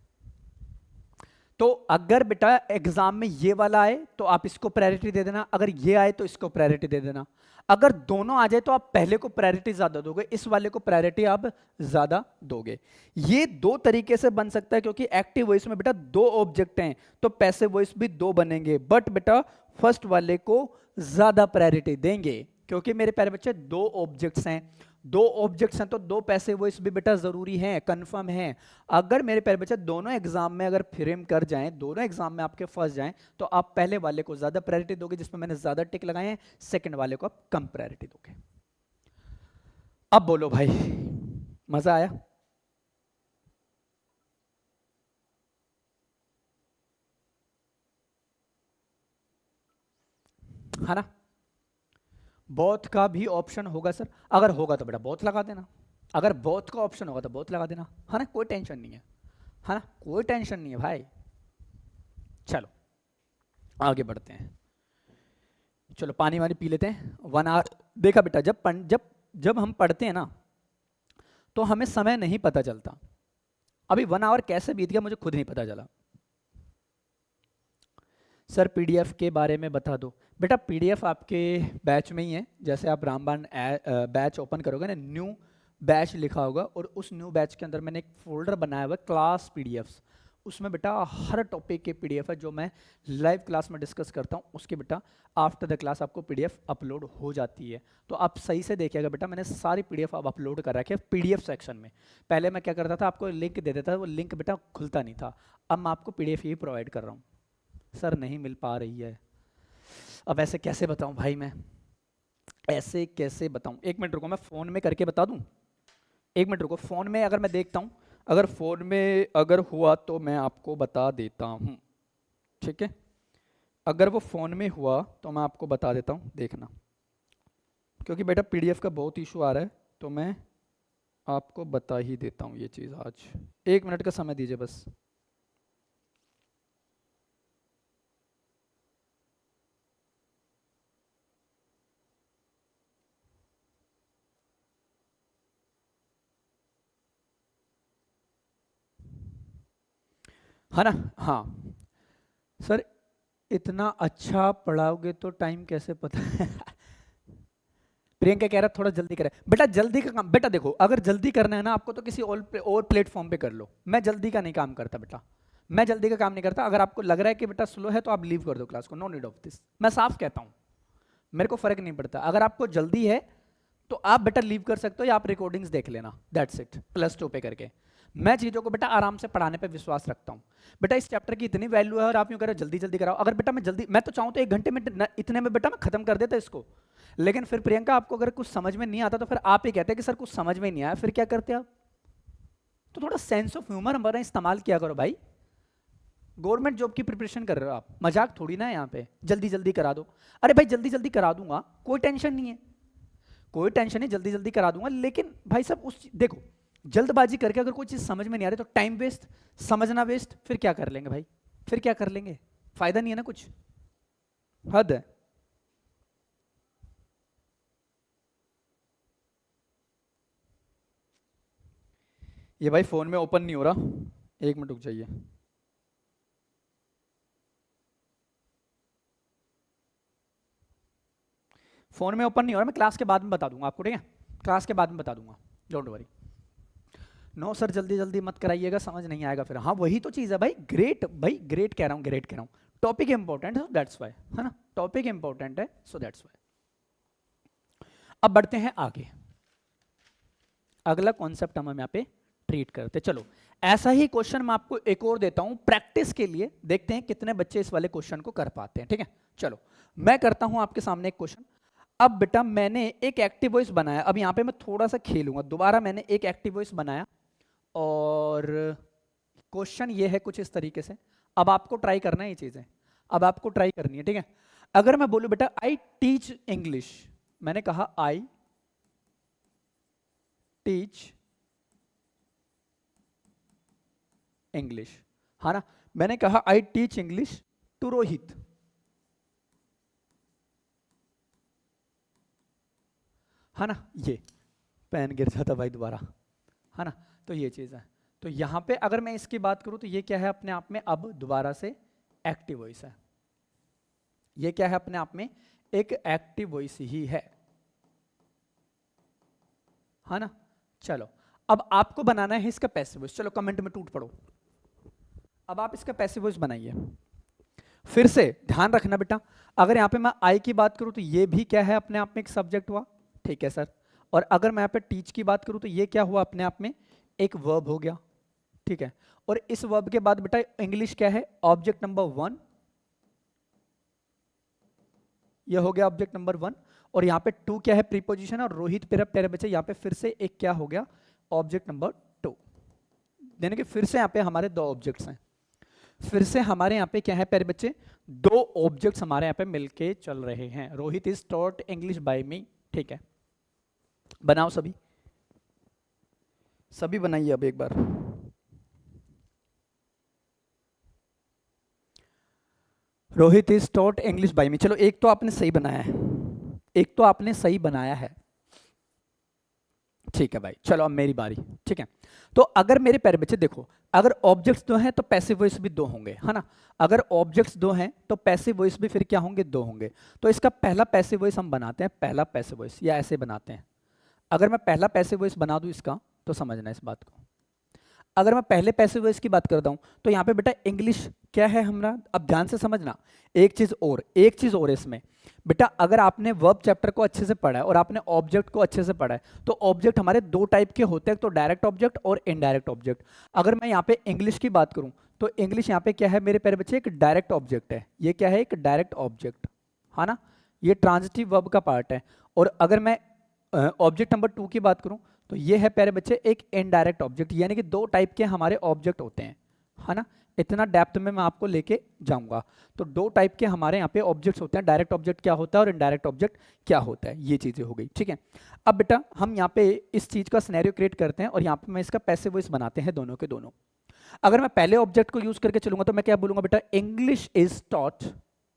A: तो अगर बेटा एग्जाम में ये वाला आए तो आप इसको प्रायोरिटी दे देना, अगर ये आए तो इसको प्रायोरिटी दे देना, अगर दोनों आ जाए तो आप पहले को प्रायोरिटी ज्यादा दोगे, इस वाले को प्रायोरिटी आप ज्यादा दोगे। ये 2 तरीके से बन सकता है, क्योंकि एक्टिव वॉइस में बेटा 2 ऑब्जेक्ट हैं तो पैसिव वॉइस भी 2 बनेंगे, बट बेटा फर्स्ट वाले को ज्यादा प्रायोरिटी देंगे, क्योंकि मेरे प्यारे बच्चे 2 ऑब्जेक्ट्स हैं, 2 ऑब्जेक्ट्स हैं तो 2 पैसिव वॉइस भी बेटा जरूरी हैं, कंफर्म है। अगर मेरे प्यारे बच्चे दोनों एग्जाम में अगर फ्रेम कर जाएं, दोनों एग्जाम में आपके फंस जाएं, तो आप पहले वाले को ज्यादा प्रायोरिटी दोगे जिसमें मैंने ज्यादा टिक लगाए हैं, सेकंड वाले को आप कम प्रायोरिटी दोगे। अब बोलो भाई, मजा आया? है ना। बोथ का भी ऑप्शन होगा सर, अगर होगा तो बेटा बोथ लगा देना, अगर बोथ का ऑप्शन होगा तो बोथ लगा देना, है ना, कोई टेंशन नहीं है ना, कोई टेंशन नहीं है भाई। चलो आगे बढ़ते हैं, चलो पानी वानी पी लेते हैं। 1 आवर देखा बेटा, जब हम पढ़ते हैं ना तो हमें समय नहीं पता चलता। अभी 1 आवर कैसे बीत गया मुझे खुद नहीं पता चला। सर पीडीएफ के बारे में बता दो। बेटा पीडीएफ आपके बैच में ही है, जैसे आप रामबाण बैच ओपन करोगे ना, न्यू बैच लिखा होगा और उस न्यू बैच के अंदर मैंने एक फोल्डर बनाया हुआ है क्लास पीडीएफ्स। उसमें बेटा हर टॉपिक के पीडीएफ है जो मैं लाइव क्लास में डिस्कस करता हूँ, उसके बेटा आफ्टर द क्लास आपको पीडीएफ अपलोड हो जाती है। तो आप सही से देखिएगा बेटा, मैंने सारी पीडीएफ अब अपलोड कर रखी है पीडीएफ सेक्शन में। पहले मैं क्या करता था, आपको लिंक दे देता था, वो लिंक बेटा खुलता नहीं था। अब मैं आपको पीडीएफ ही प्रोवाइड कर रहा हूँ। सर नहीं मिल पा रही है, अब ऐसे कैसे बताऊं भाई, मैं ऐसे कैसे बताऊं? 1 मिनट रुको, मैं फ़ोन में करके बता दूं। 1 मिनट रुको, फ़ोन में अगर मैं देखता हूं, अगर फ़ोन में अगर हुआ तो मैं आपको बता देता हूं, ठीक है। अगर वो फ़ोन में हुआ तो मैं आपको बता देता हूं, देखना, क्योंकि बेटा पीडीएफ का बहुत इशू आ रहा है, तो मैं आपको बता ही देता हूं ये चीज़ आज। 1 मिनट का समय दीजिए बस। है ना, हाँ सर इतना अच्छा पढ़ाओगे तो टाइम कैसे पता है? प्रियंका कह रहा है थोड़ा जल्दी करें। बेटा जल्दी का काम, बेटा देखो अगर जल्दी करना है ना आपको तो किसी और प्लेटफॉर्म पे कर लो। मैं जल्दी का नहीं काम करता बेटा, मैं जल्दी का काम नहीं करता। अगर आपको लग रहा है कि बेटा स्लो है तो आप लीव कर दो क्लास को, नो नीड ऑफ दिस। मैं साफ कहता हूँ, मेरे को फर्क नहीं पड़ता। अगर आपको जल्दी है तो आप बेटा लीव कर सकते हो या आप रिकॉर्डिंग्स देख लेना, दैट्स इट, +2 पे करके। मैं चीज़ों को बेटा आराम से पढ़ाने पे विश्वास रखता हूँ। बेटा इस चैप्टर की इतनी वैल्यू है और आप यूँ कह रहे हो जल्दी जल्दी कराओ। अगर बेटा मैं तो चाहूँ तो 1 घंटे में इतने में बेटा मैं खत्म कर देता इसको। लेकिन फिर प्रियंका आपको अगर कुछ समझ में नहीं आता तो फिर आप ही कहते हैं कि सर कुछ समझ में नहीं आया, फिर क्या करते आप? तो थोड़ा सेंस ऑफ ह्यूमर हमारा इस्तेमाल किया करो भाई। गवर्नमेंट जॉब की प्रिपरेशन कर रहे हो आप, मजाक थोड़ी ना है यहाँ पे। जल्दी जल्दी करा दो, अरे भाई जल्दी जल्दी करा दूंगा, कोई टेंशन नहीं है, कोई टेंशन नहीं, जल्दी जल्दी करा दूंगा। लेकिन भाई साहब उस देखो, जल्दबाजी करके अगर कोई चीज़ समझ में नहीं आ रही तो टाइम वेस्ट, समझना वेस्ट, फिर क्या कर लेंगे भाई? फिर क्या कर लेंगे? फायदा नहीं है ना कुछ, हद है। ये भाई फोन में ओपन नहीं हो रहा, 1 मिनट रुक जाइए। फोन में ओपन नहीं हो रहा, मैं क्लास के बाद में बता दूंगा आपको, ठीक है? क्लास के बाद में बता दूंगा, डोंट वरी। नो सर जल्दी जल्दी मत कराइएगा, समझ नहीं आएगा फिर। हाँ वही तो चीज़ है भाई, ग्रेट भाई, ग्रेट कह रहा हूँ, ग्रेट कह रहा हूँ। टॉपिक इंपॉर्टेंट है, दैट्स वाई, है ना, टॉपिक इंपॉर्टेंट है, सो दैट्स वाई। अब बढ़ते हैं आगे, अगला कॉन्सेप्ट हम यहाँ पे ट्रीट करते। चलो ऐसा ही क्वेश्चन मैं आपको एक और देता हूं प्रैक्टिस के लिए, देखते हैं कितने बच्चे इस वाले क्वेश्चन को कर पाते हैं, ठीक है? चलो मैं करता हूं आपके सामने एक क्वेश्चन। अब बेटा मैंने एक एक्टिव वॉइस बनाया, अब यहाँ पे मैं थोड़ा सा खेलूंगा, दोबारा मैंने एक एक्टिव वॉइस बनाया और क्वेश्चन ये है कुछ इस तरीके से। अब आपको ट्राई करना है ये चीजें, अब आपको ट्राई करनी है, ठीक है? अगर मैं बोलूं बेटा आई टीच इंग्लिश, मैंने कहा आई टीच इंग्लिश, है ना, मैंने कहा I teach English to Rohit, है ना, ये पेन गिर जाता भाई दोबारा, है ना, तो ये चीज़ है। तो यहाँ पे अगर मैं इसकी बात करूँ तो ये क्या है अपने आप में, अब दोबारा से एक्टिव वॉइस है, ये क्या है अपने आप में, एक एक्टिव वॉइस ही है ना। चलो अब आपको बनाना है इसका पैसिव वॉइस, चलो कमेंट में टूट पड़ो, अब आप इसका पैसिव वॉइस बनाइए। फिर से ध्यान रखना बेटा, अगर यहाँ पे मैं आई की बात करूँ तो ये भी क्या है अपने आप में एक सब्जेक्ट हुआ, ठीक है सर। और अगर मैं यहाँ पे टीच की बात करूँ तो ये क्या हुआ अपने आप में, एक वर्ब हो गया, ठीक है। और इस वर्ब के बाद बेटा इंग्लिश क्या है, ऑब्जेक्ट नंबर 1, ये हो गया ऑब्जेक्ट नंबर 1। और यहाँ पे 2 क्या है, प्रीपोजिशन, और रोहित प्यारे बच्चे यहाँ पे फिर से एक क्या हो गया, ऑब्जेक्ट नंबर 2, यानी कि फिर से यहाँ पे हमारे 2 ऑब्जेक्ट्स हैं, फिर से हमारे यहाँ पे क्या है प्यारे बच्चे, दो ऑब्जेक्ट्स हमारे यहाँ पे मिलके चल रहे हैं। Rohit is taught English by me, ठीक है। बनाओ सभी, सभी बनाइए अब एक बार। Rohit is taught English by me. चलो एक तो आपने सही बनाया है, एक तो आपने सही बनाया है, ठीक है भाई। चलो अब मेरी बारी, ठीक है। तो अगर मेरे प्यारे बच्चे देखो, अगर ऑब्जेक्ट्स दो हैं तो पैसिव वॉइस भी दो होंगे, है ना। अगर ऑब्जेक्ट्स दो हैं तो पैसिव वॉइस भी फिर क्या होंगे, दो होंगे। तो इसका पहला पैसिव वॉइस हम बनाते हैं, पहला पैसिव वॉइस, या ऐसे बनाते हैं। अगर मैं पहला पैसिव वॉइस बना दूं इसका, तो समझना इस बात को। अगर मैं पहले पैसिव वॉइस की बात करता हूं तो यहाँ पे बेटा इंग्लिश क्या है हमारा, अब ध्यान से समझना। एक चीज और इसमें बेटा, अगर आपने वर्ब चैप्टर को अच्छे से पढ़ा है और आपने ऑब्जेक्ट को अच्छे से पढ़ा है, तो ऑब्जेक्ट हमारे दो टाइप के होते हैं, तो डायरेक्ट ऑब्जेक्ट और इनडायरेक्ट ऑब्जेक्ट। अगर मैं यहाँ पे इंग्लिश की बात करूं तो इंग्लिश यहाँ पे क्या है मेरे प्यारे बच्चे, एक डायरेक्ट ऑब्जेक्ट है। ये क्या है, एक डायरेक्ट ऑब्जेक्ट, है ना। ये ट्रांजिटिव वर्ब का पार्ट है। और अगर मैं ऑब्जेक्ट नंबर 2 की बात करूं तो ये है प्यारे बच्चे एक इनडायरेक्ट ऑब्जेक्ट, यानी कि दो टाइप के हमारे ऑब्जेक्ट होते हैं, है ना। इतना डेप्थ में मैं आपको लेके जाऊंगा। तो दो टाइप के हमारे यहाँ पे ऑब्जेक्ट्स होते हैं, डायरेक्ट ऑब्जेक्ट क्या होता है और इनडायरेक्ट ऑब्जेक्ट क्या होता है, ये चीजें हो गई, ठीक है। अब बेटा हम यहाँ पे इस चीज का सिनेरियो क्रिएट करते हैं और यहाँ पे मैं इसका पैसिव वॉइस बनाते हैं दोनों के दोनों। अगर मैं पहले ऑब्जेक्ट को यूज करके चलूंगा तो मैं क्या बोलूंगा बेटा, इंग्लिश इज टॉट।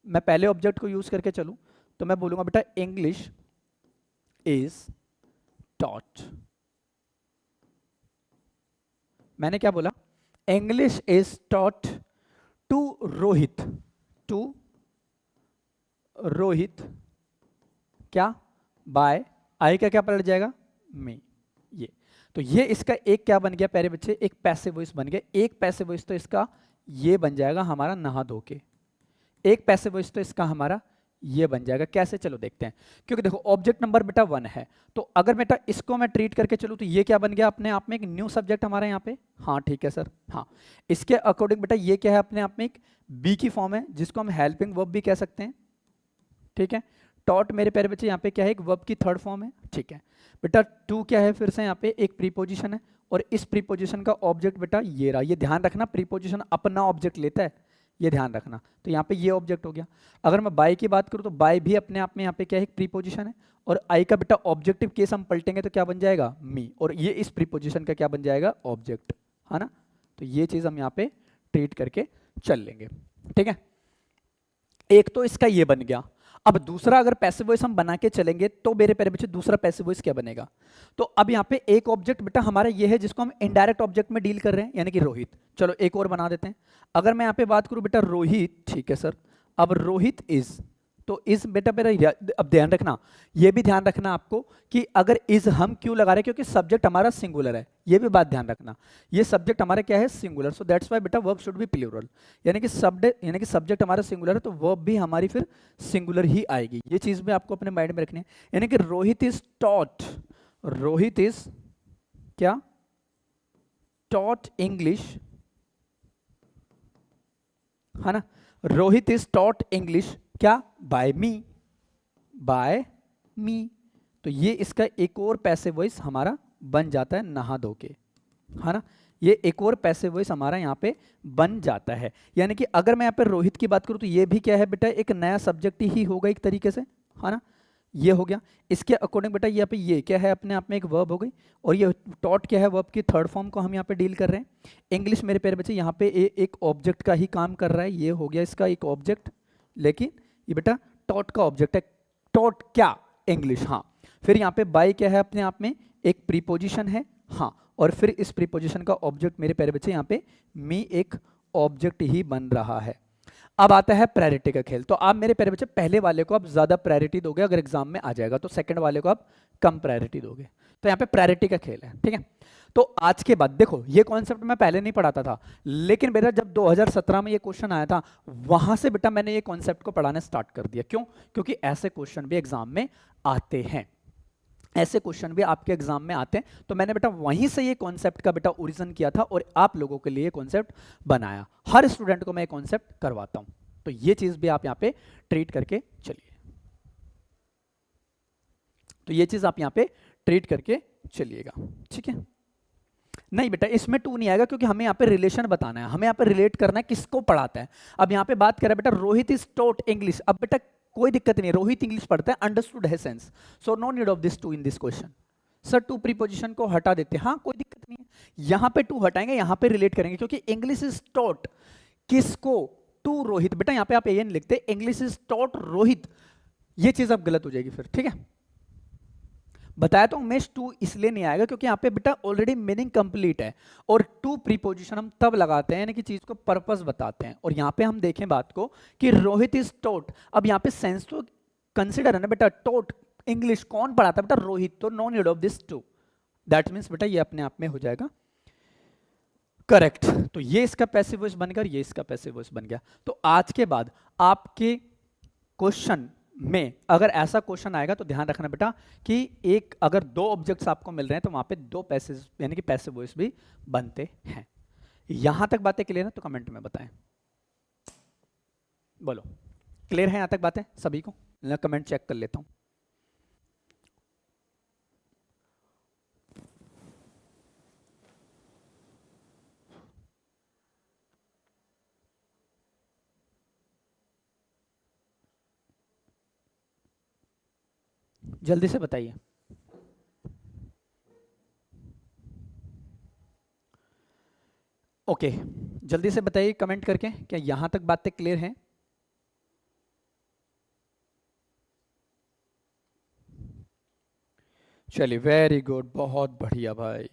A: मैं पहले ऑब्जेक्ट को यूज करके चलूं तो मैं बोलूंगा बेटा इंग्लिश इज टॉट। मैंने क्या बोला, English is taught to Rohit, to Rohit क्या, बाय, आई का क्या पलट जाएगा, मी। ये तो ये इसका एक क्या बन गया प्यारे बच्चे, एक पैसिव वॉइस बन गया। एक पैसिव वॉइस तो इसका ये बन जाएगा हमारा नहा धो के, एक पैसिव वॉइस तो इसका हमारा ये बन जाएगा। कैसे, चलो देखते हैं। क्योंकि देखो ऑब्जेक्ट नंबर बेटा 1 है, तो अगर बेटा इसको मैं ट्रीट करके चलूँ तो ये क्या बन गया अपने आप में, एक न्यू सब्जेक्ट हमारा यहाँ पे। हाँ ठीक है सर, हाँ। इसके अकॉर्डिंग बेटा ये क्या है अपने आप में, एक बी की फॉर्म है, जिसको हम हेल्पिंग वर्ब भी कह सकते हैं, ठीक है। टॉट मेरे प्यारे बच्चे यहाँ पे क्या है, एक वर्ब की थर्ड फॉर्म है, ठीक है। बेटा 2 क्या है, फिर से यहाँ पे एक प्रीपोजिशन है, और इस प्रीपोजिशन का ऑब्जेक्ट बेटा ये रहा। ये ध्यान रखना, प्रीपोजिशन अपना ऑब्जेक्ट लेता है, ये ध्यान रखना। तो यहाँ पे ये ऑब्जेक्ट हो गया। अगर मैं बाय की बात करूँ तो बाय भी अपने आप में यहाँ पे क्या है, एक प्रीपोजिशन है, और आई का बेटा ऑब्जेक्टिव केस हम पलटेंगे तो क्या बन जाएगा, मी, और ये इस प्रीपोजिशन का क्या बन जाएगा, ऑब्जेक्ट, है ना। तो ये चीज हम यहाँ पे ट्रीट करके चल लेंगे, ठीक है। एक तो इसका ये बन गया। अब दूसरा अगर पैसिव वॉइस हम बना के चलेंगे तो मेरे प्यारे बच्चे दूसरा पैसिव वॉइस क्या बनेगा। तो अब यहाँ पे एक ऑब्जेक्ट बेटा हमारा ये है जिसको हम इनडायरेक्ट ऑब्जेक्ट में डील कर रहे हैं, यानी कि रोहित। चलो एक और बना देते हैं। अगर मैं यहाँ पे बात करूं बेटा रोहित, ठीक है सर। अब रोहित इज, तो इस बेटा मेरा, अब ध्यान रखना, ये भी ध्यान रखना आपको कि अगर इज हम क्यों लगा रहे हैं, क्योंकि सब्जेक्ट हमारा सिंगुलर है, ये भी बात ध्यान रखना। ये सब्जेक्ट हमारा क्या है, सिंगुलर, सो दैट्स व्हाई बेटा वर्ब शुड बी प्लूरल। यानी कि सब्जेक्ट हमारा सिंगुलर है तो वर्ब भी हमारी फिर सिंगुलर ही आएगी। ये चीज भी आपको अपने माइंड में रखनी है। यानी कि Rohit is taught, Rohit is क्या, टॉट इंग्लिश, है ना। रोहित इज टॉट इंग्लिश क्या, बाय मी, बाय मी। तो ये इसका एक और पैसिव वॉइस हमारा बन जाता है नहा धो के, है ना। ये एक और पैसिव वॉइस हमारा यहाँ पे बन जाता है। यानी कि अगर मैं यहाँ पे रोहित की बात करूँ तो ये भी क्या है बेटा, एक नया सब्जेक्ट ही होगा एक तरीके से, है ना। ये हो गया। इसके अकॉर्डिंग बेटा यहाँ पे ये क्या है, अपने आप में एक वर्ब हो गई, और ये टॉट क्या है, वर्ब की थर्ड फॉर्म को हम यहाँ पे डील कर रहे हैं। इंग्लिश मेरे प्यारे बच्चे यहाँ पे एक ऑब्जेक्ट का ही काम कर रहा है, ये हो गया इसका एक ऑब्जेक्ट, लेकिन ये बेटा टॉट का ऑब्जेक्ट है। टॉट क्या, इंग्लिश, हाँ। फिर यहाँ पे बाय क्या है, अपने आप में एक प्रीपोजिशन है, हाँ। और फिर इस प्रीपोजिशन का ऑब्जेक्ट मेरे प्यारे बच्चे यहाँ पे मी एक ऑब्जेक्ट ही बन रहा है। अब आता है प्रायोरिटी का खेल। तो आप मेरे प्यारे बच्चे पहले वाले को आप ज्यादा प्रायोरिटी दोगे अगर एग्जाम में आ जाएगा, तो सेकंड वाले को आप कम प्रायोरिटी दोगे। तो यहाँ पे प्रायोरिटी का खेल है, ठीक है। तो आज के बाद देखो, ये कॉन्सेप्ट मैं पहले नहीं पढ़ाता था, लेकिन बेटा जब 2017 में ये क्वेश्चन आया था, वहां से बेटा मैंने ये कॉन्सेप्ट को पढ़ाना स्टार्ट कर दिया। क्यों, क्योंकि ऐसे क्वेश्चन भी एग्जाम में आते हैं, ऐसे क्वेश्चन भी आपके एग्जाम में आते हैं। तो मैंने बेटा वहीं से ये कॉन्सेप्ट का बेटा ओरिजिन किया था और आप लोगों के लिए कॉन्सेप्ट बनाया। हर स्टूडेंट को मैं कॉन्सेप्ट करवाता हूं, तो ये चीज भी आप यहाँ पे ट्रीट करके चलिए। तो ये चीज आप यहाँ पे ट्रीट करके चलिएगा, ठीक है। नहीं बेटा, इसमें टू नहीं आएगा क्योंकि हमें यहाँ पे रिलेशन बताना है, हमें यहाँ पे रिलेट करना है किसको पढ़ाता है। अब यहाँ पे बात करें बेटा, रोहित इज टॉट इंग्लिश। अब बेटा कोई दिक्कत नहीं है, रोहित इंग्लिश पढ़ता है, अंडरस्टूड है sense, so no need of this to in this question. Sir to preposition को हटा देते हैं, हाँ कोई दिक्कत नहीं है, यहाँ पे टू हटाएंगे, यहाँ पे रिलेट करेंगे, क्योंकि इंग्लिश इज टॉट किसको, टू रोहित। बेटा यहाँ पे आप ये नहीं लिखते इंग्लिश इज टॉट रोहित, ये चीज अब गलत हो जाएगी फिर, ठीक है। बताया तो उमेश टू इसलिए नहीं आएगा क्योंकि यहाँ पे बेटा ऑलरेडी मीनिंग कंप्लीट है, और टू प्रीपोजिशन हम तब लगाते हैं यानी कि चीज को पर्पस बताते हैं। और यहाँ पे हम देखें बात को कि रोहित इज टॉट, अब यहाँ पे सेंस तो कंसिडर है ना बेटा, टॉट इंग्लिश कौन पढ़ाता है बेटा, रोहित, तो no need of this to, that means बेटा ये अपने आप में हो जाएगा करेक्ट। तो ये इसका पैसिव वॉइस बन गया और ये इसका पैसिव वॉइस बन गया। तो आज के बाद आपके क्वेश्चन में अगर ऐसा क्वेश्चन आएगा तो ध्यान रखना बेटा कि एक अगर दो ऑब्जेक्ट्स आपको मिल रहे हैं तो वहां पे दो पैसिव यानी कि पैसिव वॉइस भी बनते हैं। यहां तक बातें क्लियर है तो कमेंट में बताएं, बोलो क्लियर है यहां तक बातें सभी को? मैं कमेंट चेक कर लेता हूं। जल्दी से बताइए। ओके जल्दी से बताइए कमेंट करके, क्या यहां तक बातें क्लियर हैं? चलिए वेरी गुड, बहुत बढ़िया भाई।